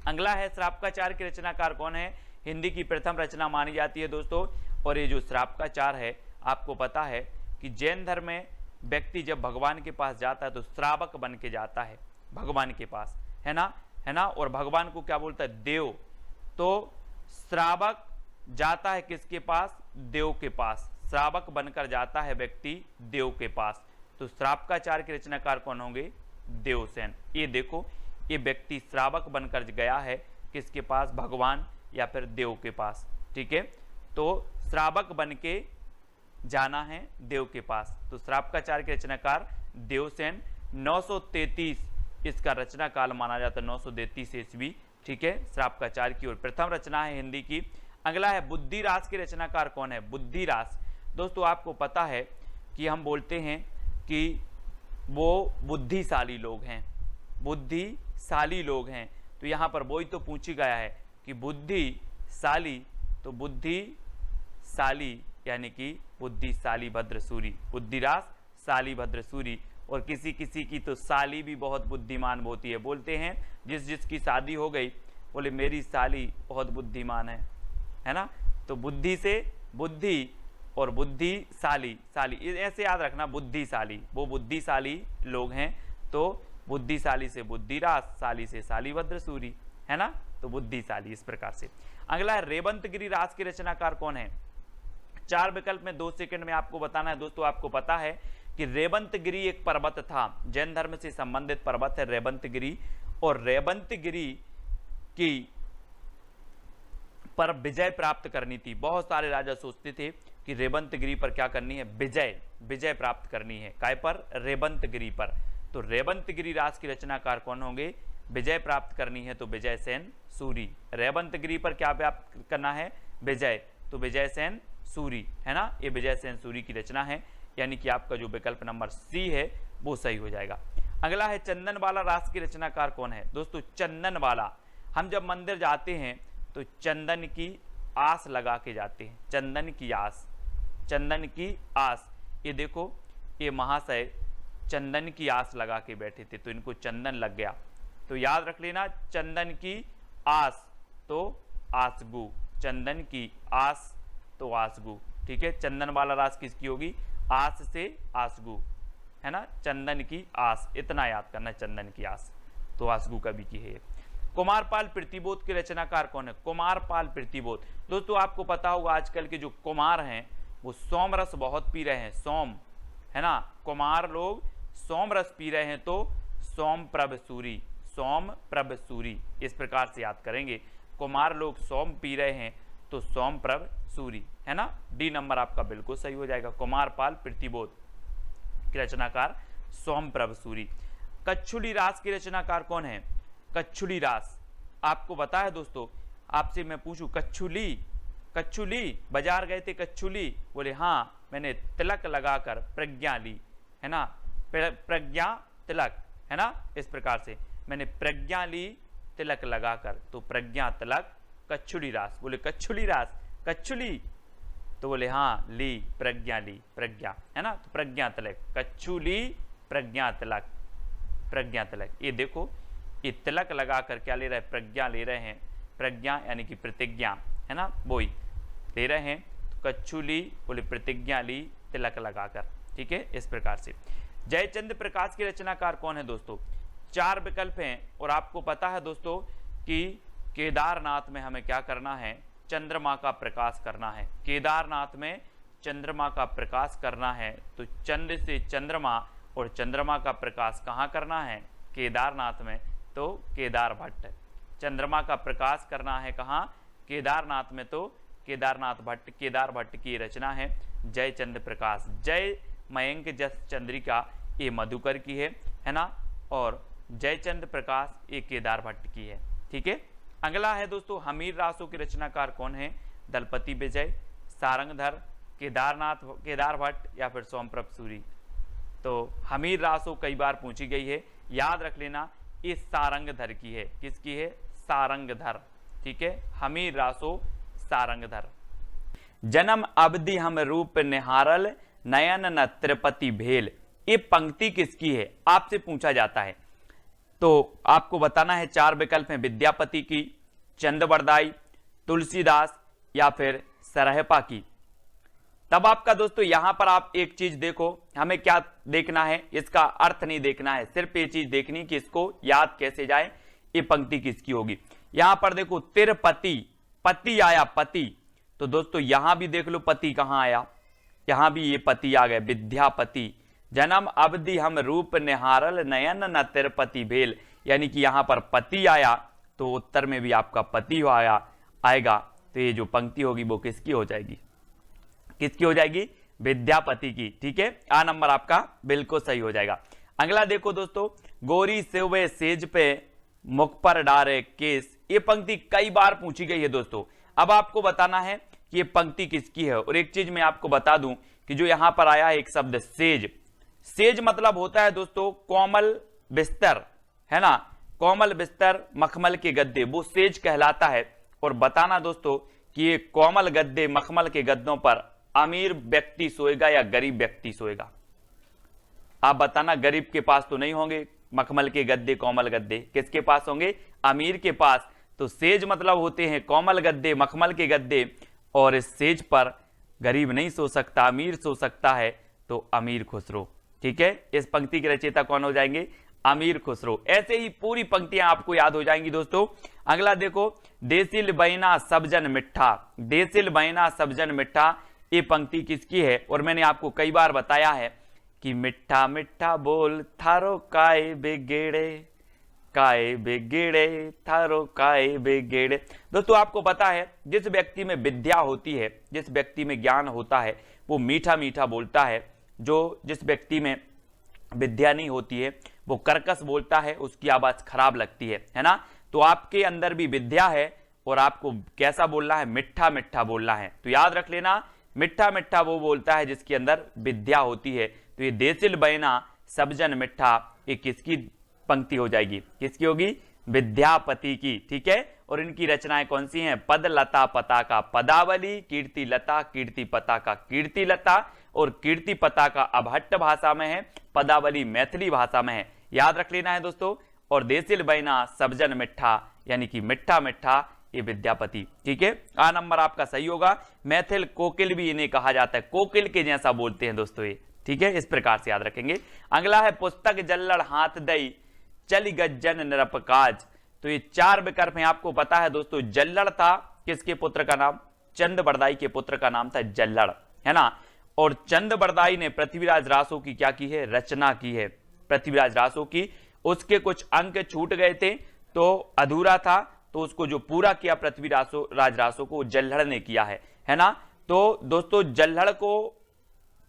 S1: अगला है श्रापकाचार के रचनाकार कौन है? हिंदी की प्रथम रचना मानी जाती है दोस्तों। और ये जो श्रापकाचार है, आपको पता है कि जैन धर्म में व्यक्ति जब भगवान के पास जाता है तो श्रावक बन के जाता है भगवान के पास, है ना, है ना। और भगवान को क्या बोलता है? देव। तो श्रावक जाता है किसके पास? देव के पास। श्रावक बनकर जाता है व्यक्ति देव के पास। तो श्रापकाचार के रचनाकार कौन होंगे? देवसेन। ये देखो, ये व्यक्ति श्रावक बनकर गया है किसके पास? भगवान या फिर देव के पास। ठीक है, तो श्रावक बन के जाना है देव के पास। तो श्रापकाचार के रचनाकार देवसेन। 933 इसका रचना काल माना जाता है, 933 ईस्वी। ठीक है, श्रापकाचार की ओर प्रथम रचना है हिंदी की। अगला है बुद्धिरास के रचनाकार कौन है? बुद्धिरास। दोस्तों आपको पता है कि हम बोलते हैं कि वो बुद्धिशाली लोग हैं, बुद्धिशाली लोग हैं। तो यहाँ पर वही तो पूछी गया है कि बुद्धिशाली, तो बुद्धिशाली यानी कि बुद्धिशाली भद्रसूरी, बुद्धिरास शाली भद्रसूरी। और किसी किसी की तो साली भी बहुत बुद्धिमान होती है। बोलते हैं जिसकी शादी हो गई बोले मेरी साली बहुत बुद्धिमान है ना। तो बुद्धि से बुद्धि और बुद्धिशाली, शाली ऐसे याद रखना, बुद्धिशाली, वो बुद्धिशाली लोग हैं, तो बुद्धिशाली से बुद्धिराज, शाली से शालीभद्र सूरी, है ना, तो बुद्धिशाली इस प्रकार से। अगला है रेवंतगिरी रास के रचनाकार कौन है? 4 विकल्प में 2 सेकंड में आपको बताना है दोस्तों। आपको पता है कि रेवंतगिरी एक पर्वत था, जैन धर्म से संबंधित पर्वत है रेवंतगिरी, और रेवंतगिरी की पर विजय प्राप्त करनी थी। बहुत सारे राजा सोचते थे कि रेवंतगिरी पर क्या करनी है, विजय प्राप्त करनी है, काय पर, रेवंतगिरी पर। तो रेवंतगिरी रास की रचनाकार कौन होंगे? विजय प्राप्त करनी है तो विजय सेन सूरी। रेवंतगिरी पर क्या प्राप्त करना है? विजय, तो विजय सेन सूरी, है ना, ये विजय सेन सूरी की रचना है, यानी कि आपका जो विकल्प नंबर सी है वो सही हो जाएगा। अगला है चंदनवाला रास की रचनाकार कौन है? दोस्तों चंदनवाला, हम जब मंदिर जाते हैं तो चंदन की आस लगा के जाते हैं, चंदन की आस, चंदन की आस। ये देखो, ये महाशय चंदन की आस लगा के बैठे थे, तो इनको चंदन लग गया, तो याद रख लेना, चंदन की आस तो आसगु, चंदन की आस तो आसगु, ठीक है। चंदन वाला रास किसकी होगी? आस से आसगु, है ना, चंदन की आस, इतना याद करना, चंदन की आस तो आसगु कवि की है। कुमारपाल प्रतिबोध के रचनाकार कौन है? कुमारपाल प्रतिबोध, दोस्तों आपको पता होगा आजकल के जो कुमार हैं वो सोम रस बहुत पी रहे हैं, सोम, है ना, कुमार लोग सोम रस पी रहे हैं, तो सोम प्रभ सूरी, सोम प्रभ सूरी, इस प्रकार से याद करेंगे। कुमार लोग सोम पी रहे हैं तो सोम प्रभ सूरी, है ना, डी नंबर आपका बिल्कुल सही हो जाएगा। कुमारपाल प्रतिबोध की रचनाकार सोम प्रभ सूरी। कच्छुली रास की रचनाकार कौन है? कच्छुली रास आपको पता है दोस्तों, आपसे मैं पूछूं कच्छुली, कच्छुली बाजार गए थे कच्छुली, बोले हाँ, मैंने तिलक लगाकर प्रज्ञा ली, है ना, प्रज्ञा तिलक, है ना, इस प्रकार से मैंने प्रज्ञा ली तिलक लगाकर, तो प्रज्ञा तिलक कच्छुली रास। बोले कच्छुली रास, कच्छुली, तो बोले हाँ ली, प्रज्ञा ली, प्रज्ञा, है ना, तो प्रज्ञा तिलक, कच्छुली प्रज्ञा तिलक, प्रज्ञा तिलक। ये देखो, ये तिलक लगाकर क्या ले रहे हैं? प्रज्ञा ले रहे हैं, प्रज्ञा यानी कि प्रतिज्ञा, है ना, वही ले रहे हैं, तो कच्छुली बोले प्रतिज्ञा ली तिलक लगाकर, ठीक है, इस प्रकार से। जयचंद्र प्रकाश के रचनाकार कौन है दोस्तों? 4 विकल्प हैं, और आपको पता है दोस्तों कि केदारनाथ में हमें क्या करना है? चंद्रमा का प्रकाश करना है। केदारनाथ में चंद्रमा का प्रकाश करना है, तो चंद्र से चंद्रमा, और चंद्रमा का प्रकाश कहाँ करना है? केदारनाथ में, तो केदार भट्ट। चंद्रमा का प्रकाश करना है कहाँ? केदारनाथ में, तो केदारनाथ भट्ट, केदार भट्ट की रचना है जयचंद्र प्रकाश। जय मयंक जस चंद्रिका ये मधुकर की है ना, और जयचंद्र प्रकाश ये केदार भट्ट की है, ठीक है। अगला है दोस्तों हमीर रासों के रचनाकार कौन है? दलपति विजय, सारंगधर, केदार भट्ट या फिर सोमप्रभ सूरी। तो हमीर रासों कई बार पूछी गई है, याद रख लेना, ये सारंगधर की है। किसकी है? सारंगधर, ठीक है, हमीर रासो सारंगधर। जन्म अवधि हम रूप निहारल, नयन न त्रिपति भेल, ये पंक्ति किसकी है? आपसे पूछा जाता है, तो आपको बताना है। 4 विकल्प हैं, विद्यापति की, चंद्रवरदाई, तुलसीदास या फिर सरहपा की। तब आपका दोस्तों यहां पर आप एक चीज देखो, हमें क्या देखना है? इसका अर्थ नहीं देखना है, सिर्फ ये चीज देखनी कि इसको याद कैसे जाए, ये पंक्ति किसकी होगी। यहां पर देखो तिरपति, पति आया, पति, तो दोस्तों यहां भी देख लो पति कहां आया, यहां भी ये पति आ गए, विद्यापति। जन्म अवधि हम रूप निहारल, नयन न तिरपति भेल, यानी कि यहां पर पति आया, तो उत्तर में भी आपका पति आएगा, तो ये जो पंक्ति होगी वो किसकी हो जाएगी? किसकी हो जाएगी? विद्यापति की, ठीक है। आ नंबर आपका बिल्कुल सही हो जाएगा। अगला देखो दोस्तों, गोरी सेवे सेज पे मुख पर डारे केस, ये पंक्ति कई बार पूछी गई है दोस्तों। अब आपको बताना है कि ये पंक्ति किसकी है। और एक चीज मैं आपको बता दूं कि जो यहां पर आया है एक शब्द सेज, सेज मतलब होता है दोस्तों कोमल बिस्तर, है ना, कोमल बिस्तर, मखमल के गद्दे, वो सेज कहलाता है। और बताना दोस्तों कि ये कोमल गद्दे, मखमल के गद्दों पर अमीर व्यक्ति सोएगा या गरीब व्यक्ति सोएगा? आप बताना, गरीब के पास तो नहीं होंगे मखमल के गद्दे, कोमल गद्दे, किसके पास होंगे? अमीर के पास। तो सेज मतलब होते हैं कोमल गद्दे, मखमल के गद्दे, और इस सेज पर गरीब नहीं सो सकता, अमीर सो सकता है, तो अमीर खुसरो। ठीक है, इस पंक्ति के रचयिता कौन हो जाएंगे? अमीर खुसरो। ऐसे ही पूरी पंक्तियां आपको याद हो जाएंगी दोस्तों। अगला देखो, देसिल बैना सबजन मिठा, देसिल बैना सबजन मिठा, ये पंक्ति किसकी है? और मैंने आपको कई बार बताया है कि मिठा मिठा बोल थारो काय बेगेड़े, काय बेगेड़े थारो काय बेगेड़े। दोस्तों आपको पता है, जिस व्यक्ति में विद्या होती है, जिस व्यक्ति में ज्ञान होता है, वो मीठा मीठा बोलता है। जो जिस व्यक्ति में विद्या नहीं होती है वो कर्कश बोलता है, उसकी आवाज खराब लगती है ना। तो आपके अंदर भी विद्या है और आपको कैसा बोलना है? मिठा मिठा बोलना है। तो याद रख लेना, मिठा मिठा वो बोलता है जिसके अंदर विद्या होती है। तो ये देसिल बैना सबजन मिठा, ये किसकी पंक्ति हो जाएगी? किसकी होगी? विद्यापति की। ठीक है, और इनकी रचनाएं कौन सी हैं? पद लता पताका पदावली, कीर्ति लता कीर्ति पताका कीर्ति लता, और कीर्ति पताका अभट्ट भाषा में है, पदावली मैथिली भाषा में है। याद रख लेना है दोस्तों। और देसिल बैना सबजन मिठा, यानी कि मिठा मिठा, ये विद्यापति। ठीक है, आ नंबर आपका सही होगा। मैथिल कोकिल भी इन्हें कहा जाता है, कोकिल के जैसा बोलते हैं दोस्तों ये। ठीक है, इस प्रकार से याद रखेंगे। अगला है पुस्तक जल्लड़ हाथ दई चल गज्जन निरपकाज। तो ये 4 विकल्प हैं, आपको पता है दोस्तों। जल्लड़ था किसके पुत्र का नाम? चंद बरदाई के पुत्र का नाम था जल्लड़, है ना। और चंद बरदाई ने पृथ्वीराज रासो की क्या की है? रचना की है, पृथ्वीराज रासो की। उसके कुछ अंक छूट गए थे तो अधूरा था, तो उसको जो पूरा किया पृथ्वीराज रासो को जल्लड़ ने किया है ना। तो दोस्तों जल्लड़ को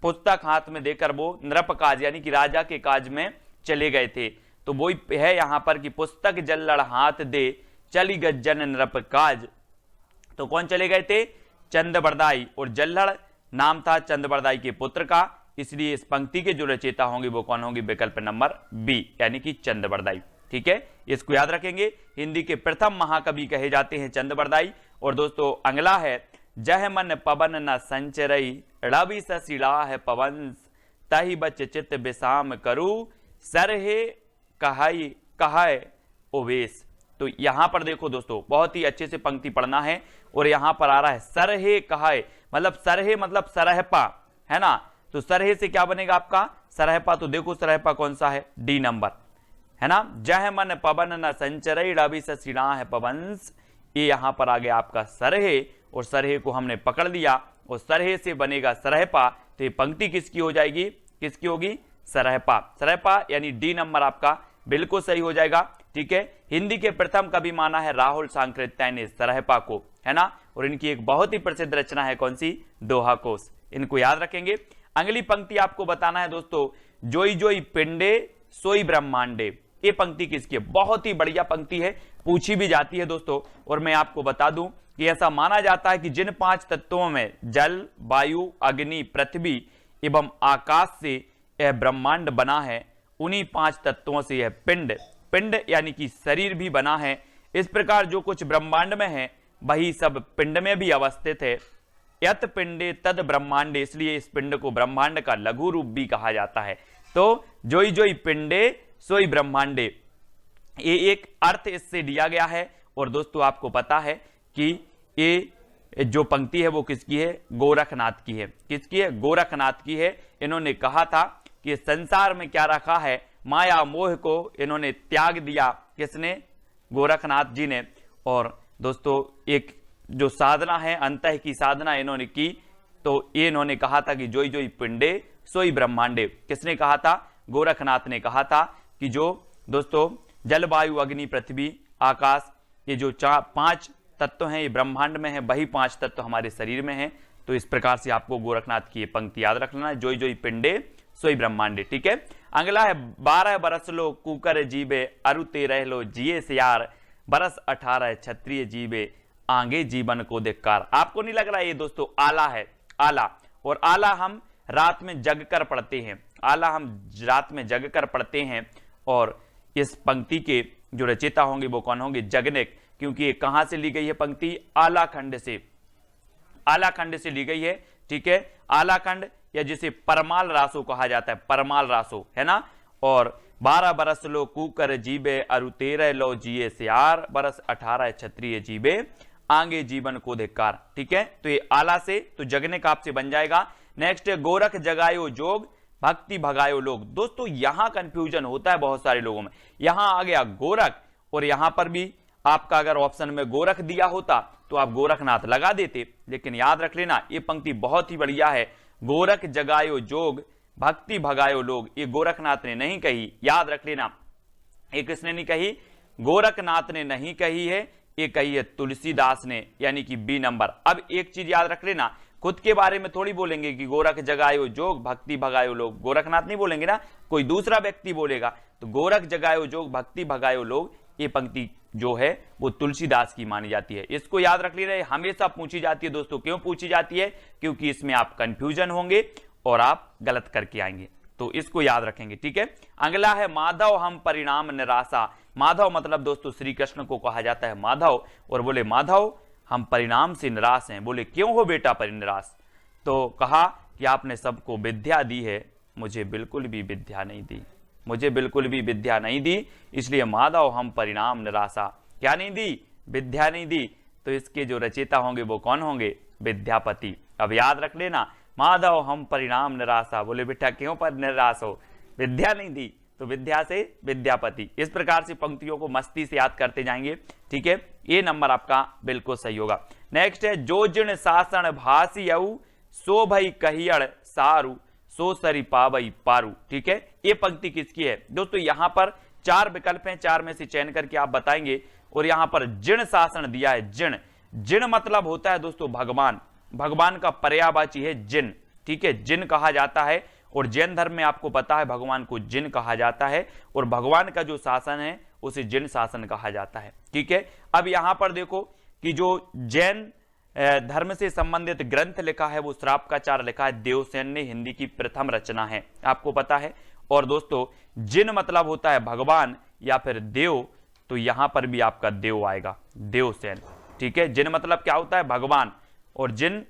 S1: पुस्तक हाथ में देकर वो नृपकाज यानी कि राजा के काज में चले गए थे। तो वो है यहां पर कि पुस्तक जल्लड़ हाथ दे चली गज्जन नृपकाज। तो कौन चले गए थे? चंद बरदाई। और जल्लड़ नाम था चंद बरदाई के पुत्र का, इसलिए इस पंक्ति के जो रचयिता होंगे वो कौन होंगे? विकल्प नंबर बी, यानी कि चंद बरदाई। ठीक है, इसको याद रखेंगे। हिंदी के प्रथम महाकवि कहे जाते हैं चंद बरदाई। और दोस्तों अगला है, जह मन पवन न संचरई रवि सशिला है पवंस, तहि बच चित विसाम करू सरहे कहाय ओवेश। तो यहां पर देखो दोस्तों, बहुत ही अच्छे से पंक्ति पढ़ना है। और यहां पर आ रहा है सरहे कहाय, मतलब सरहे मतलब सरहपा, है ना। तो सरहे से क्या बनेगा आपका? सरहपा। तो देखो सरहपा कौन सा है? डी नंबर, है ना। जह मन पवन न संचरई रवि सशिला है पवंस, ये यहां पर आ गया आपका सरहे। और सरहे को हमने पकड़ लिया और सरहे से बनेगा सरहपा। तो ये पंक्ति किसकी हो जाएगी? किसकी होगी? सरहपा। सरहपा यानी डी नंबर आपका बिल्कुल सही हो जाएगा। ठीक है, हिंदी के प्रथम कवि माना है राहुल सांकृत्याय ने सरहपा को, है ना। और इनकी एक बहुत ही प्रसिद्ध रचना है कौन सी? दोहा कोश। इनको याद रखेंगे। अगली पंक्ति आपको बताना है दोस्तों, जोई जोई पिंडे सोई ब्रह्मांडे। ये पंक्ति किसकी है? बहुत ही बढ़िया पंक्ति है, पूछी भी जाती है दोस्तों। और मैं आपको बता दूं कि ऐसा माना जाता है कि जिन 5 तत्वों में जल, वायु, अग्नि, पृथ्वी एवं आकाश से यह ब्रह्मांड बना है, उन्हीं 5 तत्वों से यह पिंड यानी कि शरीर भी बना है। इस प्रकार जो कुछ ब्रह्मांड में है वही सब पिंड में भी अवस्थित है। यत पिंडे तद ब्रह्मांडे, इसलिए इस पिंड को ब्रह्मांड का लघु रूप भी कहा जाता है। तो जोई जोई पिंडे सोई ब्रह्मांडे, ये एक अर्थ इससे लिया गया है। और दोस्तों आपको पता है कि ये जो पंक्ति है वो किसकी है? गोरखनाथ की है। किसकी है? गोरखनाथ की है। इन्होंने कहा था कि संसार में क्या रखा है? माया मोह को इन्होंने त्याग दिया। किसने? गोरखनाथ जी ने। और दोस्तों एक जो साधना है, अंतः की साधना इन्होंने की। तो ये इन्होंने कहा था कि जोई जोई पिंडे सोई ब्रह्मांडे। किसने कहा था? गोरखनाथ ने कहा था कि जो दोस्तों जल, वायु, अग्नि, पृथ्वी, आकाश, ये जो 5 तत्व हैं ये ब्रह्मांड में है, वही 5 तत्व हमारे शरीर में है। तो इस प्रकार से आपको गोरखनाथ की ये पंक्ति याद रखना है, जोई जोई पिंडे सोई ब्रह्मांडे। ठीक है, अगला है 12 बरस लो कुकर जीवे अरु 13 लो जिए सियार, बरस 18 क्षत्रिय जीवे आगे जीवन को धिक्कार। आपको नहीं लग रहा है ये दोस्तों आला है? आला। और आला हम रात में जग कर पढ़ते हैं, आला हम रात में जग कर पढ़ते हैं। और इस पंक्ति के जो रचयिता होंगे वो कौन होंगे? जगनेक। क्योंकि ये कहां से ली गई है पंक्ति? आलाखंड से, आलाखंड से ली गई है। ठीक है, आलाखंड या जिसे परमाल रासो कहा जाता है, परमाल रासो, है ना। और 12 बरस लो कुकर जीवे अरु 13 लो जिए सियार, बरस 18 क्षत्रिय जीवे आगे जीवन को धिक्कार। ठीक है, तो ये आला से तो जगने का आपसे बन जाएगा। नेक्स्ट है गोरख जगायो जोग भक्ति भगायो लोग। दोस्तों यहां कंफ्यूजन होता है बहुत सारे लोगों में, यहां आ गया गोरख और यहां पर भी आपका अगर ऑप्शन में गोरख दिया होता तो आप गोरखनाथ लगा देते, लेकिन याद रख लेना ये पंक्ति बहुत ही बढ़िया है। गोरख जगायो जोग भक्ति भगायो लोग, ये गोरखनाथ ने नहीं कही, याद रख लेना। ये किसने नहीं कही? गोरखनाथ ने नहीं कही है, ये कही है तुलसीदास ने, यानी कि बी नंबर। अब एक चीज याद रख लेना, खुद के बारे में थोड़ी बोलेंगे कि गोरख जगायो जोग भक्ति भगायो लोग, गोरखनाथ नहीं बोलेंगे ना, कोई दूसरा व्यक्ति बोलेगा। तो गोरख जगायो जोग भक्ति भगायो लोग, ये पंक्ति जो है वो तुलसीदास की मानी जाती है। इसको याद रख लेना, हमेशा पूछी जाती है दोस्तों। क्यों पूछी जाती है? क्योंकि इसमें आप कंफ्यूजन होंगे और आप गलत करके आएंगे, तो इसको याद रखेंगे। ठीक है, अगला है माधव हम परिणाम निराशा। माधव मतलब दोस्तों श्री कृष्ण को कहा जाता है माधव, और बोले माधव हम परिणाम से निराश हैं। बोले क्यों हो बेटा परिनिराश? तो कहा कि आपने सबको विद्या दी है, मुझे बिल्कुल भी विद्या नहीं दी, मुझे बिल्कुल भी विद्या नहीं दी, इसलिए माधव हम परिणाम निराशा। क्या नहीं दी? विद्या नहीं दी। तो इसके जो रचयिता होंगे वो कौन होंगे? विद्यापति। अब याद रख लेना, माधव हम परिणाम निराशा। बोले बेटा क्यों पर निराश हो? विद्या नहीं दी, तो विद्या से विद्यापति। इस प्रकार से पंक्तियों को मस्ती से याद करते जाएंगे। ठीक है, ये नंबर आपका बिल्कुल सही होगा। नेक्स्ट है जो जिन शासन भासियऊ सो भई कहियड़ सारू सो सरी पावई पारू। ठीक है, ये पंक्ति किसकी है? दोस्तों यहां पर 4 विकल्प हैं, 4 में से चयन करके आप बताएंगे। और यहां पर जिन शासन दिया है, जिन। जिन मतलब होता है दोस्तों भगवान, भगवान का पर्यायवाची है जिन। ठीक है, जिन कहा जाता है, और जैन धर्म में आपको पता है भगवान को जिन कहा जाता है, और भगवान का जो शासन है उसे जिन शासन कहा जाता है। ठीक है, अब यहां पर देखो कि जो जैन धर्म से संबंधित ग्रंथ लिखा है वो श्रापकाचार लिखा है, देवसेन ने हिंदी की प्रथम रचना है, आपको पता है। और दोस्तों जिन मतलब होता है भगवान या फिर देव, तो यहां पर भी आपका देव आएगा, देवसेन। ठीक है, जिन मतलब क्या होता है? भगवान। और जिन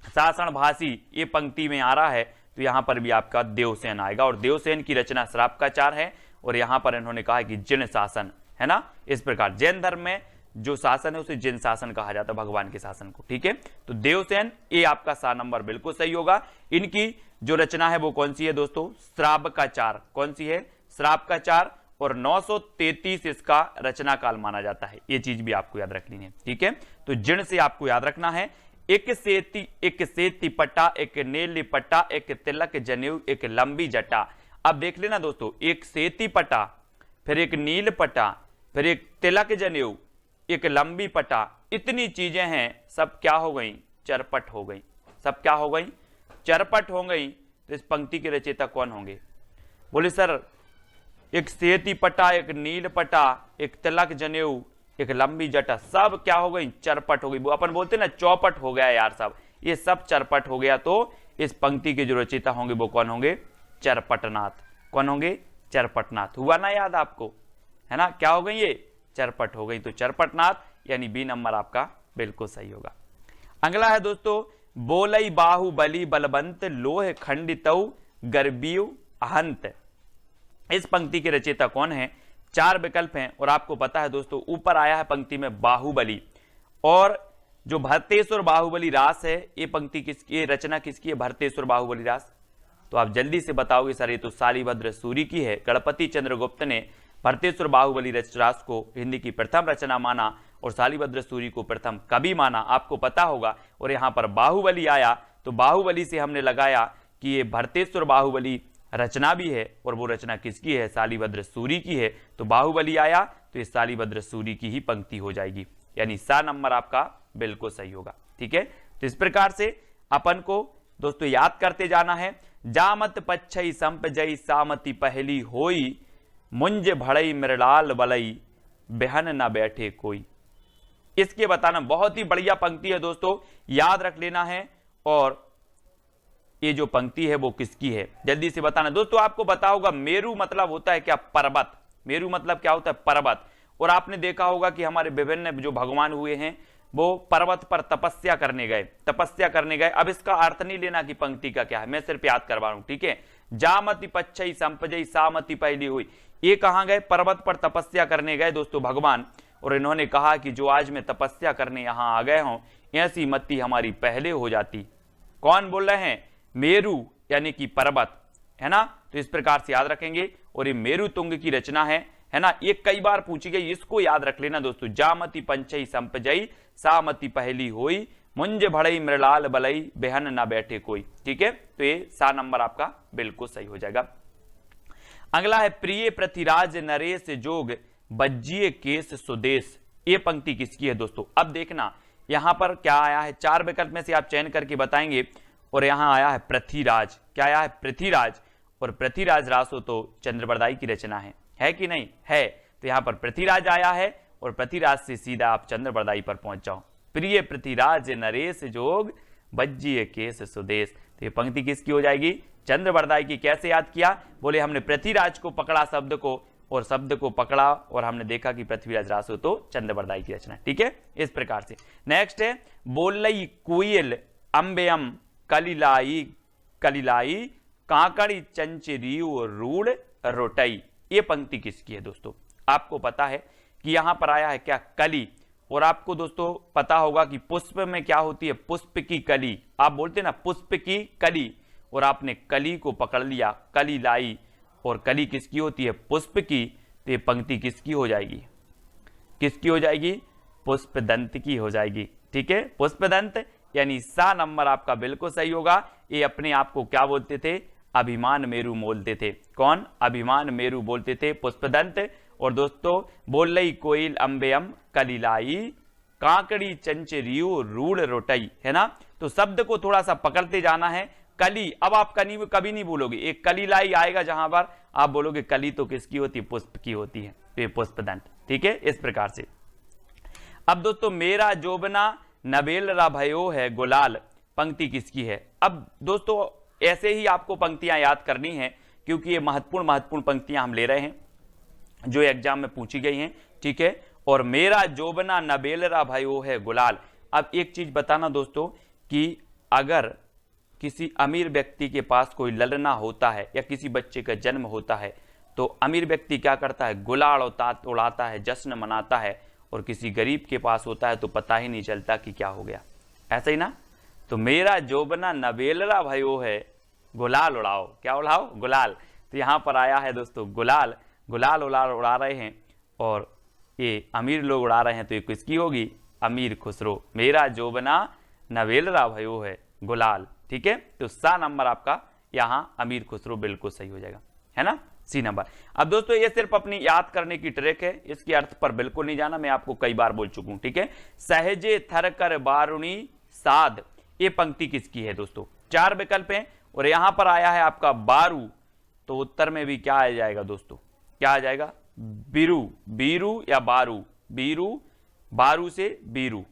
S1: शासन भाषी ये पंक्ति में आ रहा है, तो यहां पर भी आपका देवसेन आएगा। और देवसेन की रचना श्रापकाचार है, और यहां पर इन्होंने कहा कि जिन शासन, है ना। इस प्रकार जैन धर्म में जो शासन है उसे जिन शासन कहा जाता है, भगवान के शासन को। ठीक है, तो देवसेन ये आपका 7 नंबर बिल्कुल सही होगा। इनकी जो रचना है वो कौन सी है दोस्तों? श्रापकाचार। कौन सी है? श्रापकाचार। और 933 इसका रचना काल माना जाता है, ये चीज भी आपको याद रखनी है। ठीक है, तो जिन से आपको याद रखना है, एक सेती पट्टा, एक नीली पट्टा, एक तिलक जनेऊ, एक लंबी जटा। अब देख लेना दोस्तों, एक सेती पट्टा, फिर एक नील पट्टा, फिर एक तिलक जनेऊ, एक लंबी पट्टा, इतनी चीजें हैं, सब क्या हो गई? चरपट हो गई। सब क्या हो गई? चरपट हो गई। तो इस पंक्ति के रचयिता कौन होंगे? बोले सर एक सेती पट्टा, एक नील पट्टा, एक तिलक जनेऊ, एक लंबी जटा, सब क्या हो गई? चरपट हो गई। अपन बोलते ना चौपट हो गया यार, सब ये सब चरपट हो गया। तो इस पंक्ति के जो रचयिता होंगे वो कौन होंगे? चरपटनाथ। कौन होंगे? चरपटनाथ। हुआ ना याद आपको, है ना? क्या हो गई? ये चरपट हो गई। तो चरपटनाथ यानी बी नंबर आपका बिल्कुल सही होगा। अगला है दोस्तों, बोलई बाहुबली बलवंत लोह खंडितऊ गर्बीयु अहंत। इस पंक्ति के रचयिता कौन है? 4 विकल्प हैं, और आपको पता है दोस्तों ऊपर आया है पंक्ति में बाहुबली, और जो भरतेश्वर बाहुबली रास है, ये पंक्ति किसकी, रचना किसकी है? भरतेश्वर बाहुबली रास। तो आप जल्दी से बताओगे सर ये तो शालिभद्र सूरी की है। गणपति चंद्रगुप्त ने भरतेश्वर बाहुबली रास को हिंदी की प्रथम रचना माना, और शालिभद्र सूरी को प्रथम कवि माना, आपको पता होगा। और यहां पर बाहुबली आया, तो बाहुबली से हमने लगाया कि ये भरतेश्वर बाहुबली रचना भी है, और वो रचना किसकी है? शालिभद्र सूरी की है। तो बाहुबली आया तो ये शालिभद्र सूरी की ही पंक्ति हो जाएगी, यानी 7 नंबर आपका बिल्कुल सही होगा। ठीक है, तो इस प्रकार से अपन को दोस्तों याद करते जाना है। जामत पच्छई संपजई सामति पहली होई, मुंज भड़ई मृणाल बलई बहन न बैठे कोई। इसके बताना बहुत ही बढ़िया पंक्ति है दोस्तों, याद रख लेना है। और ये जो पंक्ति है वो किसकी है? जल्दी से बताना दोस्तों। आपको पता होगा मेरु मतलब होता है क्या? पर्वत। मेरु मतलब क्या होता है? पर्वत। और आपने देखा होगा कि हमारे विभिन्न जो भगवान हुए हैं वो पर्वत पर तपस्या करने गए, तपस्या करने गए। अब इसका अर्थ नहीं लेना कि पंक्ति का क्या है, मैं सिर्फ याद करवा रहा हूं। ठीक है, जामति पच्छई संपजई सामति पहली हुई, ये कहां गए? पर्वत पर तपस्या करने गए दोस्तों भगवान। और इन्होंने कहा कि जो आज मैं तपस्या करने यहाँ आ गए हूं, ऐसी मति हमारी पहले हो जाती। कौन बोल रहे हैं? मेरू यानी कि पर्वत, है ना। तो इस प्रकार से याद रखेंगे। और ये मेरु तुंग की रचना है ना। ये कई बार पूछी गई, इसको याद रख लेना दोस्तों। जामति पंचई संपजई, सामति पहली होई, मुंज भड़ई मृलाल बलई, बेहन ना बैठे कोई। ठीक है, तो ये सा नंबर आपका बिल्कुल सही हो जाएगा। अगला है प्रिय पृथ्वीराज नरेश जोग, बज्जिए केस सुदेश। ये पंक्ति किसकी है दोस्तों? अब देखना यहां पर क्या आया है, 4 विकल्प में से आप चयन करके बताएंगे। और यहां आया है पृथ्वीराज। क्या आया है? पृथ्वीराज। और पृथ्वीराज रासो तो चंद्रबरदाई की रचना है कि नहीं? है। तो यहां पर पृथ्वीराज आया है और पृथ्वीराज से सीधा आप चंद्रबरदाई पर पहुंच जाओ। प्रिय पृथ्वीराज नरेश जोग, बज्जिए केस सुदेश। तो ये पंक्ति किसकी हो जाएगी? चंद्रबरदाई की। कैसे याद किया? बोले हमने पृथ्वीराज को पकड़ा शब्द को, और शब्द को पकड़ा और हमने देखा कि पृथ्वीराज रासो तो चंद्रबरदाई की रचना। ठीक है, इस प्रकार से। नेक्स्ट है बोलई कुयल अंबेयम कलिलाई कलिलाई, कांकड़ी चंचरी रूढ़ रोटई। ये पंक्ति किसकी है दोस्तों? आपको पता है कि यहां पर आया है क्या? कली। और आपको दोस्तों पता होगा कि पुष्प में क्या होती है? पुष्प की कली। आप बोलते हैं ना पुष्प की कली, और आपने कली को पकड़ लिया, कली लाई। और कली किसकी होती है? पुष्प की। तो ये पंक्ति किसकी हो जाएगी? किसकी हो जाएगी? पुष्पदंत की हो जाएगी। ठीक है, पुष्पदंत यानी सा नंबर आपका बिल्कुल सही होगा। ये अपने आप को क्या बोलते थे? अभिमान मेरु बोलते थे। कौन? अभिमान मेरु बोलते थे, पुष्पदंत। और दोस्तों बोलई कोयल अंबेयम कलिलाई, कांकड़ी चंचरियो रूढ़ रोटई, है ना। तो शब्द को थोड़ा सा पकड़ते जाना है। कली, अब आप कभी नहीं बोलोगे, एक कलिलाई आएगा जहां पर आप बोलोगे कली तो किसकी होती है? पुष्प की होती है। तो ये पुष्पदंत। ठीक है, इस प्रकार से। अब दोस्तों मेरा जोबना नबेल रा भयो है गुलाल, पंक्ति किसकी है? अब दोस्तों ऐसे ही आपको पंक्तियां याद करनी है, क्योंकि ये महत्वपूर्ण पंक्तियां हम ले रहे हैं जो एग्जाम में पूछी गई हैं। ठीक है, और मेरा जोबना नबेल रा भयो है गुलाल। अब एक चीज बताना दोस्तों कि अगर किसी अमीर व्यक्ति के पास कोई ललना होता है या किसी बच्चे का जन्म होता है, तो अमीर व्यक्ति क्या करता है? गुलाल उड़ाता है, जश्न मनाता है। और किसी गरीब के पास होता है तो पता ही नहीं चलता कि क्या हो गया। ऐसा ही ना। तो मेरा जोबना नबेलरा भयो है गुलाल उड़ाओ। क्या उड़ाओ? गुलाल। तो यहां पर आया है दोस्तों गुलाल, गुलाल उड़ा रहे हैं, और ये अमीर लोग उड़ा रहे हैं। तो ये किसकी होगी? अमीर खुसरो। मेरा जोबना नबेलरा भयो है गुलाल। ठीक है, तो सा नंबर आपका यहां अमीर खुसरो बिल्कुल सही हो जाएगा, है ना, सी नंबर। अब दोस्तों ये सिर्फ अपनी याद करने की ट्रिक है, इसके अर्थ पर बिल्कुल नहीं जाना, मैं आपको कई बार बोल चुका हूं। ठीक है, सहजे थर कर बारुणी साध, ये पंक्ति किसकी है दोस्तों? 4 विकल्प हैं और यहां पर आया है आपका बारू। तो उत्तर में भी क्या आ जाएगा दोस्तों? क्या आ जाएगा? बीरू, बीरू या बारू, बीरू, बारू से बीरू,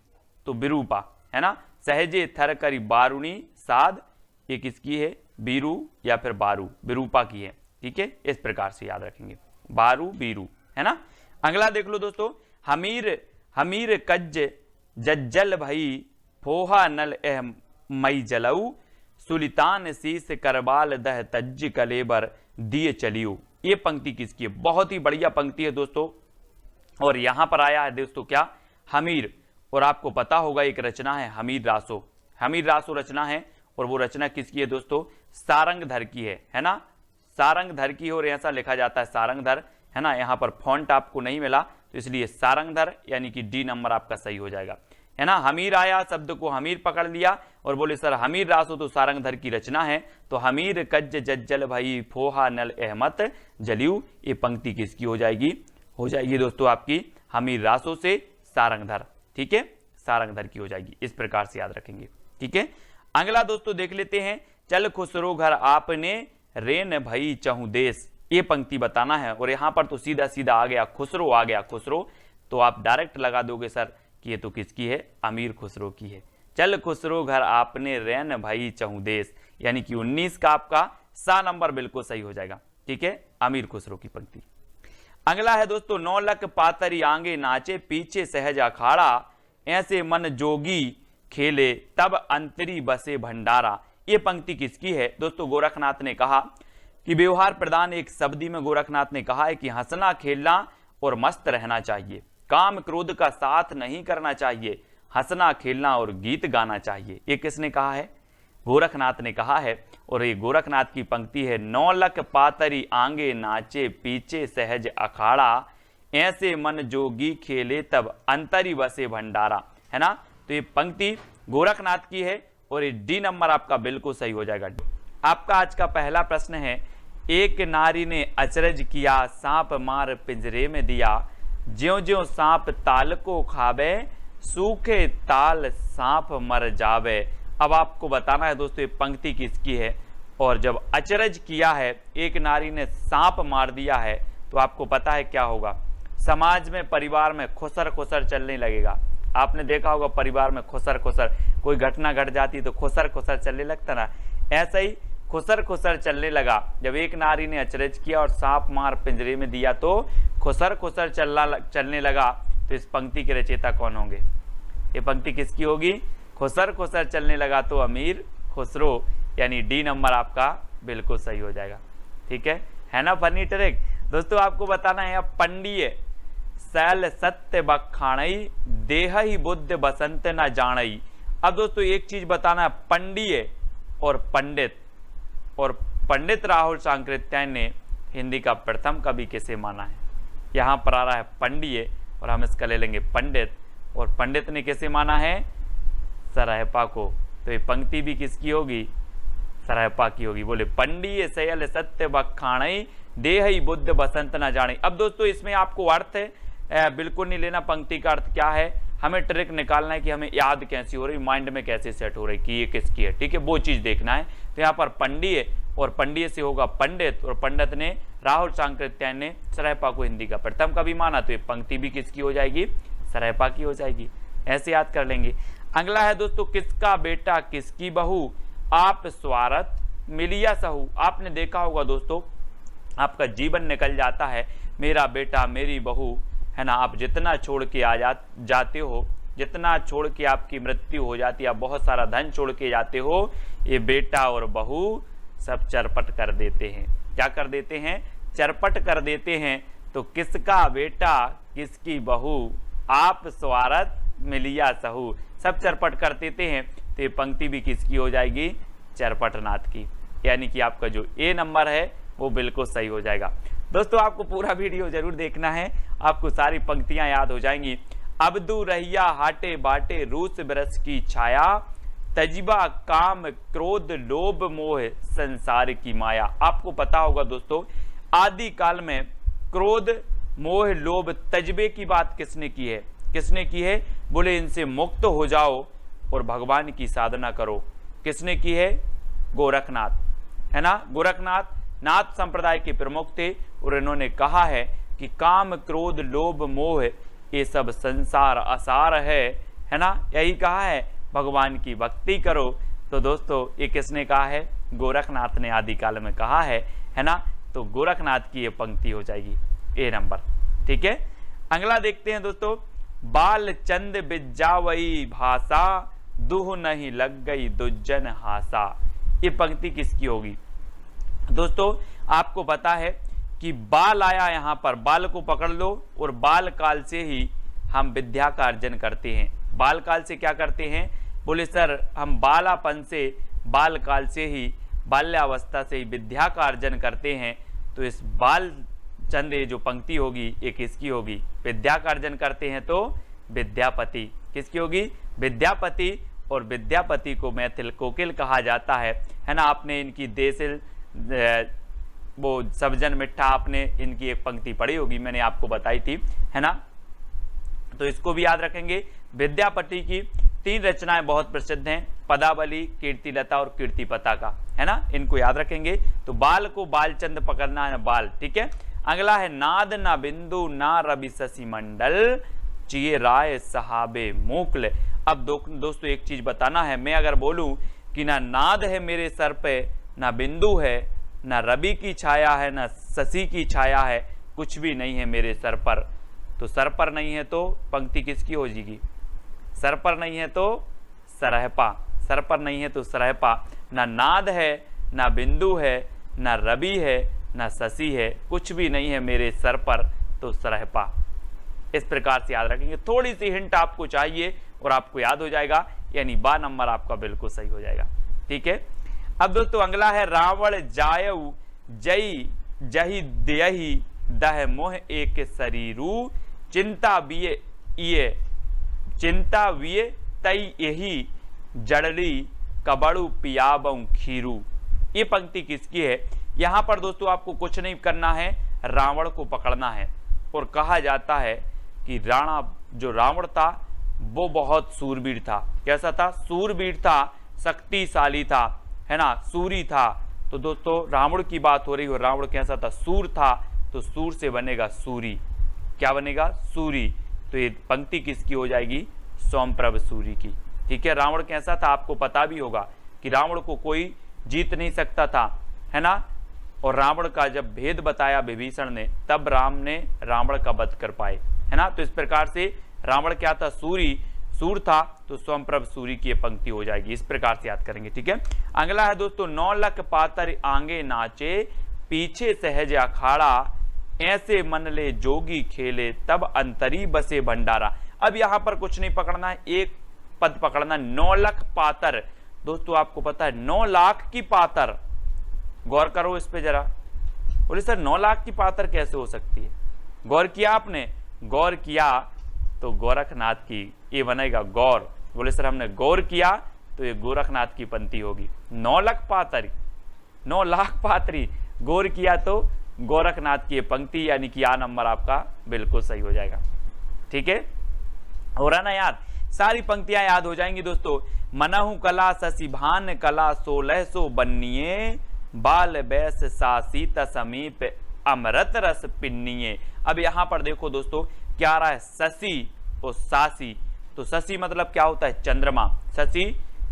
S1: तो बिरूपा, है ना। सहजे थर करी बारुणी साध, ये किसकी है? बीरू या फिर बारू, बिरूपा की है। ठीक है, इस प्रकार से याद रखेंगे, बारू बीरू, है ना। अगला देख लो दोस्तों, हमीर हमीर कज्ज जज्जल भई, फोहा नल एह मई जलऊ, सुलितान शीस करबाल दह तज्ज कलेबर दिए चलियो। ये पंक्ति किसकी है? बहुत ही बढ़िया पंक्ति है दोस्तों। और यहां पर आया है दोस्तों क्या? हमीर। और आपको पता होगा एक रचना है हमीर रासो, हमीर रासो रचना है। और वो रचना किसकी है दोस्तों? सारंगधर की है ना। सारंगधर की, और ऐसा लिखा जाता है सारंगधर, है ना। यहां पर फॉन्ट आपको नहीं मिला तो इसलिए सारंगधर यानी कि डी नंबर आपका सही हो जाएगा, है ना। हमीर आया, शब्द को हमीर पकड़ लिया और बोले सर हमीर रासो तो सारंगधर की रचना है। तो हमीर कज्ज जज्जल भाई फोहा नल अहमत जलियू, ये पंक्ति किसकी हो जाएगी? हो जाएगी दोस्तों आपकी हमीर रासो से सारंगधर। ठीक है, सारंगधर की हो जाएगी। इस प्रकार से याद रखेंगे। ठीक है, अगला दोस्तों देख लेते हैं, चल खुसरो घर आपने रेन भई चहु देश, ये पंक्ति बताना है। और यहां पर तो सीधा सीधा आ गया खुसरो, आ गया खुसरो, तो आप डायरेक्ट लगा दोगे सर कि ये तो किसकी है? अमीर खुसरो की है। चल खुसरो घर आपने रेन भई चहु देश, यानी कि 19 का आपका सा नंबर बिल्कुल सही हो जाएगा। ठीक है, अमीर खुसरो की पंक्ति। अगला है दोस्तों, 9 लख पातरी आंगे नाचे, पीछे सहज अखाड़ा, ऐसे मन जोगी खेले, तब अंतरी बसे भंडारा। ये पंक्ति किसकी है दोस्तों? गोरखनाथ ने कहा कि व्यवहार प्रधान एक शब्दी में गोरखनाथ ने कहा है कि हंसना खेलना और मस्त रहना चाहिए। काम क्रोध का साथ नहीं करना चाहिए, हंसना खेलना और गीत गाना चाहिए। ये किसने कहा है? गोरखनाथ ने कहा है। और ये गोरखनाथ की पंक्ति है, 9 लख पातरी आंगे नाचे पीछे सहज अखाड़ा, ऐसे मन जोगी खेले तब अंतरी बसे भंडारा, है ना। तो ये पंक्ति गोरखनाथ की है और ये डी नंबर आपका बिल्कुल सही हो जाएगा। आपका आज का पहला प्रश्न है, एक नारी ने अचरज किया, सांप मार पिंजरे में दिया, ज्यों ज्यों सांप ताल को खावे, सूखे ताल सांप मर जावे। अब आपको बताना है दोस्तों ये पंक्ति किसकी है। और जब अचरज किया है, एक नारी ने सांप मार दिया है, तो आपको पता है क्या होगा? समाज में, परिवार में खुसर खुसर चलने लगेगा। आपने देखा होगा परिवार में खुसर खुसर, कोई घटना घट जाती तो खुसर खुसर चलने लगता ना, ऐसा ही खुसर खुसर चलने लगा। जब एक नारी ने अचरज किया और सांप मार पिंजरे में दिया तो खुसर खुसर चलने लगा। तो इस पंक्ति के रचयिता कौन होंगे? ये पंक्ति किसकी होगी? खुसर खुसर चलने लगा तो अमीर खुसरो, यानी डी नंबर आपका बिल्कुल सही हो जाएगा। ठीक है ना फनी ट्रिक। दोस्तों आपको बताना है, अब पंडिये सैल सत्य बखाणई, देह ही बुद्ध बसंत न जानई। अब दोस्तों एक चीज बताना है, पंडिये और पंडित, और पंडित राहुल सांकृत्यायन ने हिंदी का प्रथम कवि किसे माना है? यहाँ पर आ रहा है पंडिये और हम इसका ले लेंगे पंडित, और पंडित ने किसे माना है? सरहपा को। तो ये पंक्ति भी किसकी होगी? सरहपा की होगी। बोले पंडिये सयल सत्य बखाणई, देह ही बुद्ध बसंत न जाने। अब दोस्तों इसमें आपको अर्थ बिल्कुल नहीं लेना, पंक्ति का अर्थ क्या है, हमें ट्रिक निकालना है कि हमें याद कैसी हो रही, माइंड में कैसे सेट हो रही कि ये किसकी है। ठीक है, वो चीज देखना है। तो यहाँ पर पंडिये और पंडिये से होगा पंडित, और पंडित ने राहुल सांकृत्यायन ने सरहपा को हिंदी का प्रथम कवि माना, तो ये पंक्ति भी किसकी हो जाएगी? सरहपा की हो जाएगी। ऐसे याद कर लेंगे। अगला है दोस्तों, किसका बेटा किसकी बहू, आप स्वार्थ मिलिया सहू। आपने देखा होगा दोस्तों, आपका जीवन निकल जाता है, मेरा बेटा मेरी बहू, है ना। आप जितना छोड़ के जाते हो, जितना छोड़ के आपकी मृत्यु हो जाती है, आप बहुत सारा धन छोड़ के जाते हो, ये बेटा और बहू सब चरपट कर देते हैं। क्या कर देते हैं? चरपट कर देते हैं। तो किसका बेटा किसकी बहू, आप स्वार्थ मिलिया सहू, सब चरपट कर देते हैं। तो ये पंक्ति भी किसकी हो जाएगी? चरपटनाथ की। यानी कि आपका जो ए नंबर है वो बिल्कुल सही हो जाएगा। दोस्तों आपको पूरा वीडियो जरूर देखना है, आपको सारी पंक्तियां याद हो जाएंगी। अबदू रहिया हाटे बाटे, रूस बरस की छाया, तजबा काम क्रोध लोभ मोह संसार की माया। आपको पता होगा दोस्तों, आदि काल में क्रोध मोह लोभ तजबे की बात किसने की है? किसने की है? बोले इनसे मुक्त हो जाओ और भगवान की साधना करो। किसने की है? गोरखनाथ, है ना। गोरखनाथ नाथ संप्रदाय के प्रमुख थे और इन्होंने कहा है कि काम क्रोध लोभ मोह ये सब संसार असार है ना। यही कहा है, भगवान की भक्ति करो। तो दोस्तों ये किसने कहा है? गोरखनाथ ने आदिकाल में कहा है ना। तो गोरखनाथ की ये पंक्ति हो जाएगी ए नंबर। ठीक है, अगला देखते हैं दोस्तों, बाल चंद बिजावई भाषा, दुह नहीं लग गई दुज्जन हासा। ये पंक्ति किसकी होगी? दोस्तों आपको पता है कि बाल आया, यहाँ पर बाल को पकड़ लो, और बाल काल से ही हम विद्या का अर्जन करते हैं। बाल काल से क्या करते हैं? बोले सर हम बालापन से, बाल काल से ही, बाल्यावस्था से ही विद्या का अर्जन करते हैं। तो इस बाल चंद जो पंक्ति होगी ये किसकी होगी? विद्या का अर्जन करते हैं तो विद्यापति। किसकी होगी? विद्यापति। और विद्यापति को मैथिल कोकिल कहा जाता है ना। आपने इनकी देसिल वो सबजन मिठा, आपने इनकी एक पंक्ति पढ़ी होगी, मैंने आपको बताई थी, है ना। तो इसको भी याद रखेंगे। विद्यापति की 3 रचनाएं बहुत प्रसिद्ध हैं, पदावली, कीर्तिलता और कीर्तिपता का, है ना। इनको याद रखेंगे। तो बाल को बालचंद पकड़ना है, बाल। ठीक है, अगला है नाद ना बिंदु ना रवि शशि मंडल, चिए राय सहाबे मोकल। अब दोस्तों एक चीज बताना है, मैं अगर बोलूं कि ना नाद है मेरे सर पे, ना बिंदु है, ना रवि की छाया है, ना शशि की छाया है, कुछ भी नहीं है मेरे सर पर, तो सर पर नहीं है तो पंक्ति किसकी हो जाएगी? सर पर नहीं है तो सरहपा, सर पर नहीं है तो सरहपा। ना नाद है, ना बिंदु है, ना रवि है, ना शशि है, कुछ भी नहीं है मेरे सर पर, तो सरहपा। इस प्रकार से याद रखेंगे। थोड़ी सी हिंट आपको चाहिए और आपको याद हो जाएगा, यानी बा नंबर आपका बिल्कुल सही हो जाएगा। ठीक है। अब दोस्तों अगला है रावण जायऊ जई जही देही दह मोह एक शरीरू चिंता विये तई यही जड़ली कबड़ू पियाबऊ खीरू। ये पंक्ति किसकी है? यहां पर दोस्तों आपको कुछ नहीं करना है, रावण को पकड़ना है। और कहा जाता है कि जो रावण था वो बहुत सूरवीर था। कैसा था? सूरवीर था, शक्तिशाली था, है ना, सूरी था। तो दोस्तों रावण की बात हो रही हो, रावण कैसा था? सूर था, तो सूर से बनेगा सूरी। क्या बनेगा? सूरी। तो ये पंक्ति किसकी हो जाएगी? सोमप्रभ सूरी की। ठीक है। रावण कैसा था आपको पता भी होगा कि रावण को कोई जीत नहीं सकता था, है ना। और रावण का जब भेद बताया विभीषण ने, तब राम ने रावण का वध कर पाए, है ना। तो इस प्रकार से रावण क्या था? सूर था, तो सोमप्रभ सूरी की पंक्ति हो जाएगी। इस प्रकार से याद करेंगे। ठीक है। अगला है दोस्तों 9 लख पातर आगे नाचे पीछे सहज अखाड़ा ऐसे मन ले जोगी खेले तब अंतरी बसे भंडारा। अब यहां पर कुछ नहीं पकड़ना है, एक पद पकड़ना। 9 लख पातर, दोस्तों आपको पता है 9 लाख की पातर। गौर करो इस पे जरा। बोले सर 9 लाख की पातर कैसे हो सकती है? गौर किया आपने? गौर किया तो गोरखनाथ की, ये बनेगा गौर। बोले सर हमने गौर किया तो ये गोरखनाथ की पंक्ति होगी। 9 लाख पातरी, 9 लाख पातरी, गौर किया तो गोरखनाथ की पंक्ति, यानी कि आ नंबर आपका बिल्कुल सही हो जाएगा। ठीक है। हो रहा ना याद? सारी पंक्तियां याद हो जाएंगी दोस्तों। मनहु कला शशिभान कला 1600 बन्निये बाल बैस सासीत समीप अमृत रस पिन्निये। अब यहां पर देखो दोस्तों क्या आ रहा है? शशि और सासी। तो शशि मतलब क्या होता है? चंद्रमा। शशि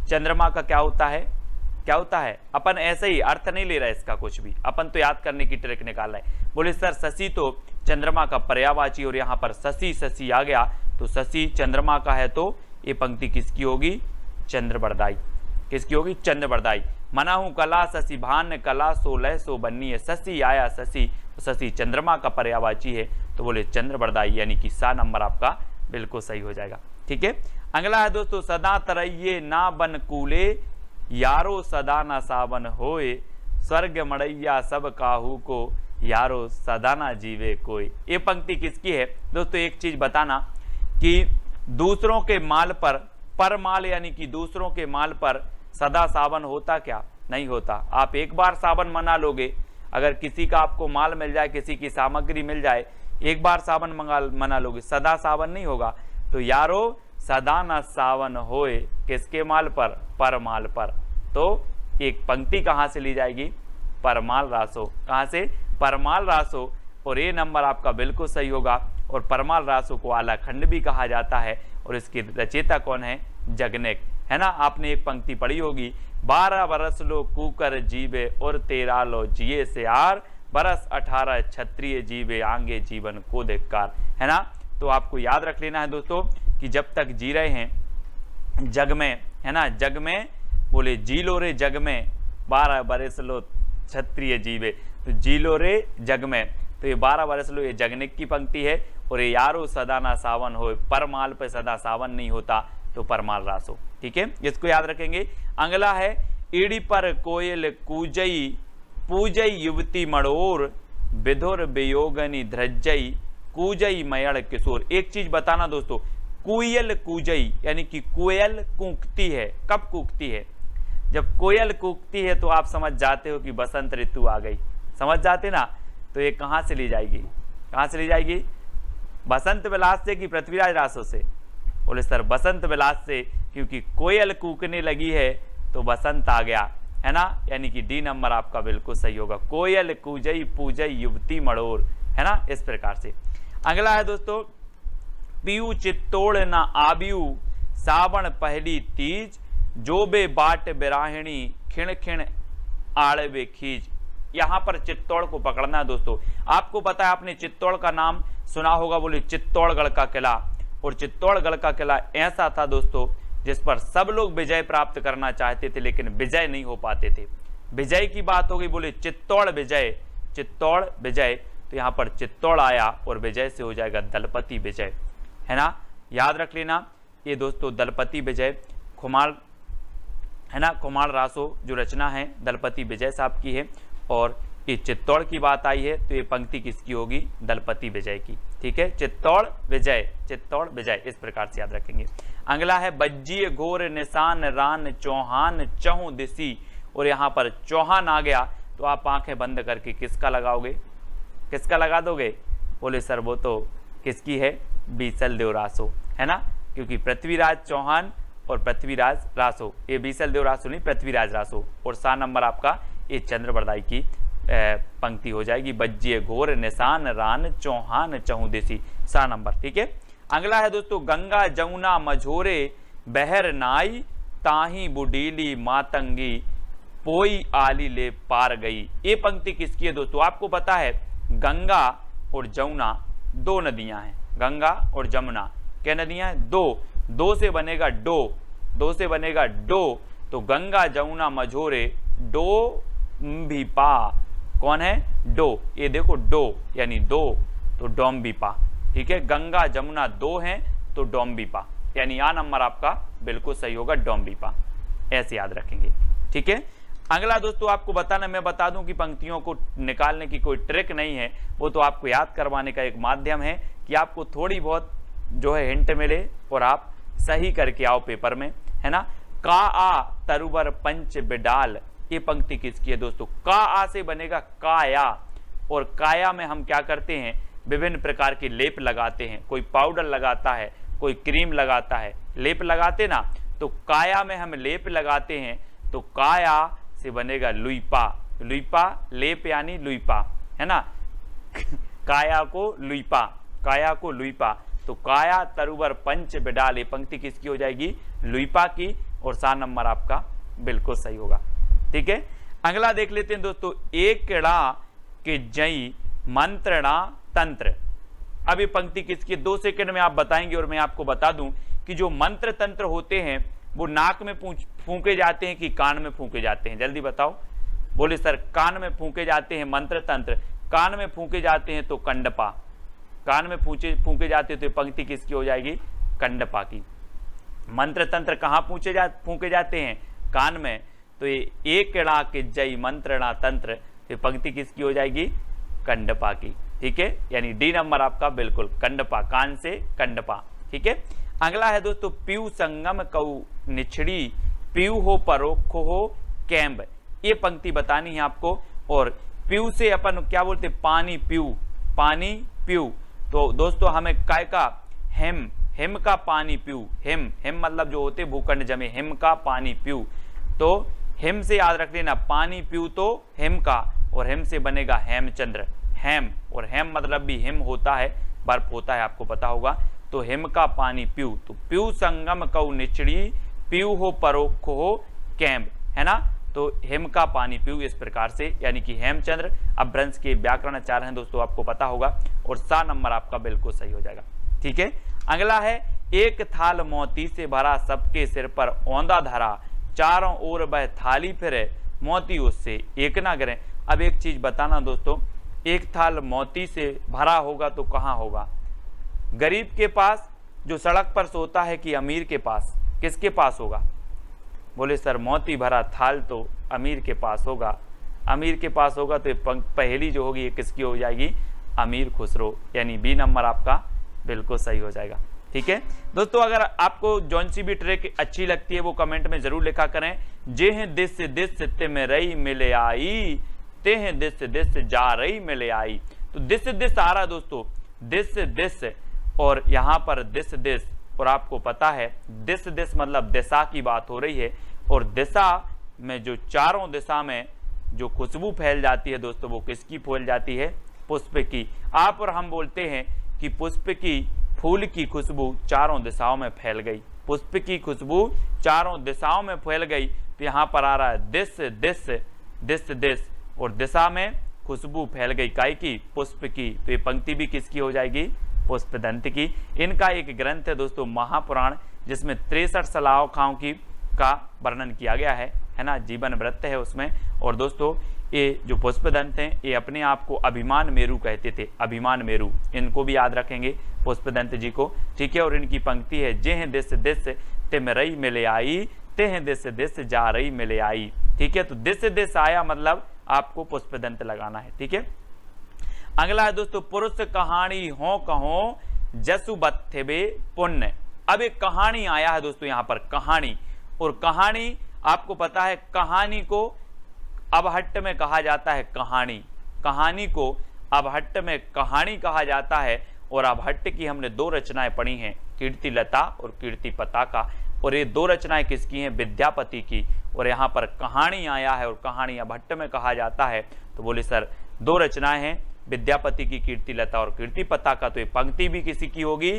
S1: चंद्रमा का क्या होता है? क्या होता है? अपन ऐसे ही अर्थ नहीं ले रहा है इसका कुछ भी, अपन तो याद करने की ट्रिक निकाल रहे हैं। बोले सर शशि तो चंद्रमा का पर्यायवाची, और यहाँ पर शशि आ गया, तो शशि चंद्रमा का है, तो ये पंक्ति किसकी होगी? चंद्रवरदाई। किसकी होगी? चंद्रवरदाई। मनाहू कला शशिभान कला 1600 बन्नी है। शशि आया, शशि, शशि चंद्रमा का पर्यायवाची है, तो बोले चंद्रवरदाई, यानी कि सा नंबर आपका बिल्कुल सही हो जाएगा। ठीक है। अगला है दोस्तों सदा तरइये ना बन कूले यारो सदा ना सावन होए स्वर्ग मड़ैया सब काहू को यारो सदा ना जीवे कोई। ये पंक्ति किसकी है? दोस्तों एक चीज बताना कि दूसरों के माल पर माल, यानी कि दूसरों के माल पर सदा सावन होता क्या? नहीं होता। आप एक बार सावन मना लोगे, अगर किसी का आपको माल मिल जाए, किसी की सामग्री मिल जाए, एक बार सावन मना लोगे, सदा सावन नहीं होगा। तो यारो सदा न सावन होए, किसके माल पर? परमाल पर। तो एक पंक्ति कहां से ली जाएगी? परमाल रासो। कहां से? परमाल रासो। और ये नंबर आपका बिल्कुल सही होगा। और परमाल रासो को आलाखंड भी कहा जाता है, और इसकी रचयिता कौन है? जगनेक, है ना। आपने एक पंक्ति पढ़ी होगी, 12 बरस लो कूकर जीवे और 13 लो जिए से आर बरस 18 क्षत्रिय जीवे आंगे जीवन को धिक्कार, है ना। तो आपको याद रख लेना है दोस्तों कि जब तक जी रहे हैं जग में, है ना, जग में, बोले जी लो रे जग में 12 बरस लो क्षत्रिय जीवे, तो जी लो रे जग में। तो ये 12 बरस लो, ये जगनिक की पंक्ति है। और ये यारो सदा ना सावन हो, परमाल पे सदा सावन नहीं होता, तो परमाल रासो। ठीक है, इसको याद रखेंगे। अगला है ईड़ी पर कोयल कूजई पूजई युवती मड़ोर विधुर वियोगनी ध्रजई कूजई मयड़ किशोर। एक चीज बताना दोस्तों, कोयल कूजई यानी कि कोयल कूकती है। कब कूकती है? जब कोयल कूकती है तो आप समझ जाते हो कि बसंत ऋतु आ गई। समझ जाते ना। तो ये कहां से ली जाएगी? कहां से ली जाएगी? बसंत विलास से कि पृथ्वीराज रासो से? बोले सर बसंत विलास से, क्योंकि कोयल कूकने लगी है तो बसंत आ गया, है ना। यानी कि डी नंबर आपका बिल्कुल सही होगा। कोयल कूजई पूजई युवती मड़ोर, है ना। इस प्रकार से अगला है दोस्तों, पीयू चित्तौड़ न आबियू सावन पहली तीज जो बे बाट बिराहिणी खिण खिण आड़वे खीज। यहां पर चित्तौड़ को पकड़ना है दोस्तों। आपको पता है, आपने चित्तौड़ का नाम सुना होगा, बोले चित्तौड़गढ़ का किला। और चित्तौड़गढ़ का किला ऐसा था दोस्तों जिस पर सब लोग विजय प्राप्त करना चाहते थे, लेकिन विजय नहीं हो पाते थे। विजय की बात हो गई, बोले चित्तौड़ विजय, चित्तौड़ विजय। तो यहाँ पर चित्तौड़ आया और विजय से हो जाएगा दलपति विजय, है ना, याद रख लेना। ये दोस्तों दलपति विजय खुमार, है ना, खुमार रासो जो रचना है दलपति विजय साहब की है, और ये चित्तौड़ की बात आई है तो ये पंक्ति किसकी होगी, दलपति विजय की। ठीक है, चित्तौड़ विजय, चित्तौड़ विजय, इस प्रकार से याद रखेंगे। अगला है बज्जिए घोर निशान रान चौहान चहु दिसी, और यहाँ पर चौहान आ गया तो आप आंखें बंद करके किसका लगाओगे, किसका लगा दोगे, बोले सर वो तो किसकी है, बीसल देव रासो, है ना, क्योंकि पृथ्वीराज चौहान और पृथ्वीराज रासो, ये बीसल देव रासो नहीं, पृथ्वीराज रासो, और सा नंबर आपका ये चंद्रबरदाई की पंक्ति हो जाएगी, बज्जिए घोर निशान रान चौहान चहु देसी, सा नंबर। ठीक है, अगला है दोस्तों गंगा जमुना मझोरे बहर नाई ताही बुडीली मातंगी पोई आली ले पार गई। ये पंक्ति किसकी है दोस्तों, आपको पता है गंगा और जमुना दो नदियां हैं, गंगा और जमुना क्या नदियां हैं, दो से बनेगा डो, दो से बनेगा डो, तो गंगा जमुना मझोरे डो भी पा, कौन है, डो, ये देखो डो यानी दो, तो डोम्बिपा। ठीक है, गंगा जमुना दो हैं तो डोम्बिपा, यानी आ नंबर आपका बिल्कुल सही होगा, डोम्बिपा, ऐसे याद रखेंगे। ठीक है, अगला दोस्तों आपको बताना, मैं बता दूं कि पंक्तियों को निकालने की कोई ट्रिक नहीं है, वो तो आपको याद करवाने का एक माध्यम है कि आपको थोड़ी बहुत जो है हिंट मिले और आप सही करके आओ पेपर में, है ना। का आ तरुवर पंच बिडाल, ये पंक्ति किसकी है दोस्तों, का आ से बनेगा काया, और काया में हम क्या करते हैं, विभिन्न प्रकार के लेप लगाते हैं, कोई पाउडर लगाता है, कोई क्रीम लगाता है, लेप लगाते ना, तो काया में हम लेप लगाते हैं, तो काया से बनेगा लुईपा, लुईपा लेप यानी लुईपा, है ना, काया को लुईपा, काया को लुईपा, तो काया तरुवर पंच बिडाल, ये पंक्ति किसकी हो जाएगी, लुईपा की, और सा नंबर आपका बिल्कुल सही होगा। ठीक है, अगला देख लेते हैं दोस्तों, एकड़ा के जई मंत्रणा तंत्र। अब ये पंक्ति किसकी, 2 सेकंड में आप बताएंगे, और मैं आपको बता दूं कि जो मंत्र तंत्र होते हैं वो नाक में फूंके जाते हैं कि कान में फूंके जाते हैं, जल्दी बताओ, बोले सर कान में फूंके जाते हैं मंत्र तंत्र, कान में फूंके जाते हैं तो कंडपा, कान में फूंके जाते हैं तो पंक्ति किसकी हो जाएगी, कंडपा की। मंत्र तंत्र कहाँ फूंके जाते हैं, कान में, तो ये एकड़ा के जय मंत्रणा तंत्र, तो पंक्ति किसकी हो जाएगी, कंडपा की। ठीक है, यानी डी नंबर आपका बिल्कुल कंडपा, कान से कंडपा। ठीक है, अगला है दोस्तों पीयू संगम कऊ निछड़ी पीयू हो परोखो हो कैम्ब, ये पंक्ति बतानी है आपको, और पीयू से अपन क्या बोलते, पानी पीयू, पानी पीयू, तो दोस्तों हमें काय का, हेम, हिम का पानी पीयू, हिम, हिम मतलब जो होते भूखंड जमे, हिम का पानी पीयू, तो हिम से याद रख लेना, पानी पीयू तो हिम का, और हिम से बनेगा हेमचंद्र, हेम, और हेम मतलब भी हिम होता है, बर्फ होता है, आपको पता होगा, तो हिम का पानी पीयू, तो पीयू संगम कऊ निचड़ी पीयू हो परोखो हो कैम्ब, है ना, तो हिम का पानी पीयू, इस प्रकार से, यानी कि हेमचंद्र। अपभ्रंश के व्याकरण आचार्य हैं दोस्तों, आपको पता होगा, और सा नंबर आपका बिल्कुल सही हो जाएगा। ठीक है, अगला है एक थाल मोती से भरा सबके सिर पर औंधा धरा चारों ओर वह थाली फिरे मोती उससे एक ना गिरे। अब एक चीज बताना दोस्तों, एक थाल मोती से भरा होगा तो कहाँ होगा, गरीब के पास जो सड़क पर सोता है कि अमीर के पास, किसके पास होगा, बोले सर मोती भरा थाल तो अमीर के पास होगा, अमीर के पास होगा, तो पहली जो होगी ये किसकी हो जाएगी, अमीर खुसरो, यानी बी नंबर आपका बिल्कुल सही हो जाएगा। ठीक है दोस्तों, अगर आपको जौन सी भी ट्रिक अच्छी लगती है वो कमेंट में जरूर लिखा करें। जे हैं दिस ते में रही मिले आई, ते हैं दिस जा रही मिले आई, तो दिस आ रहा दोस्तों, दिस, और यहाँ पर दिस, और आपको पता है दिस मतलब दिशा की बात हो रही है, और दिशा में जो चारों दिशा में जो खुशबू फैल जाती है दोस्तों, वो किसकी फैल जाती है, पुष्प की। आप और हम बोलते हैं कि पुष्प की, फूल की खुशबू चारों दिशाओं में फैल गई, पुष्प की खुशबू चारों दिशाओं में फैल गई, तो यहाँ पर आ रहा है दिस, और दिशा में खुशबू फैल गई, काय की, पुष्प की, तो ये पंक्ति भी किसकी हो जाएगी, पुष्पदंत की। इनका एक ग्रंथ है दोस्तों महापुराण, जिसमें 63 सलाखाओं की का वर्णन किया गया है ना, जीवन वृत्त है उसमें। और दोस्तों ये जो पुष्पदंत हैं ये अपने आप को अभिमान मेरु कहते थे, अभिमान मेरु, इनको भी याद रखेंगे पुष्पदंत जी को, ठीक है। और इनकी पंक्ति है, जेह दिस दिस तिम रई मिले आई, तेह दिस दिस जा रही मिले आई, ठीक है। तो दिस दिस आया मतलब आपको पुष्पदंत लगाना है, ठीक है। अगला है दोस्तों, पुरुष कहानी हो कहो जसु बत्थे पुण्य। अब एक कहानी आया है दोस्तों यहाँ पर, कहानी, और कहानी आपको पता है कहानी को अबहट्ट में कहा जाता है कहानी, कहानी को अबहट्ट में कहानी कहा जाता है। और अबहट्ट की हमने दो रचनाएं पढ़ी हैं, कीर्तिलता और कीर्ति पताका, और ये दो रचनाएं किसकी हैं, विद्यापति की। और यहाँ पर कहानी आया है और कहानी अबहट्ट में कहा जाता है, तो बोले सर दो रचनाएं हैं विद्यापति की, कीर्तिलता और कीर्ति पताका, तो ये पंक्ति भी किसी की होगी,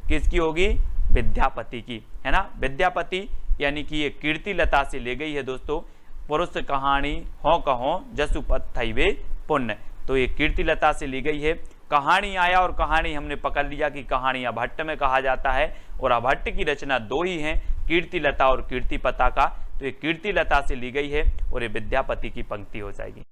S1: किसकी होगी, विद्यापति की, है ना। विद्यापति यानी कि ये कीर्तिलता से ले गई है दोस्तों, पुरुष कहानी हो कहो जसु पत्थैवे पुण्य, तो ये कीर्तिलता से ली गई है। कहानी आया और कहानी हमने पकड़ लिया कि कहानी अबहट्ट में कहा जाता है, और अबहट्ट की रचना दो ही हैं, कीर्तिलता और कीर्ति पताका, तो ये कीर्तिलता से ली गई है और ये विद्यापति की पंक्ति हो जाएगी।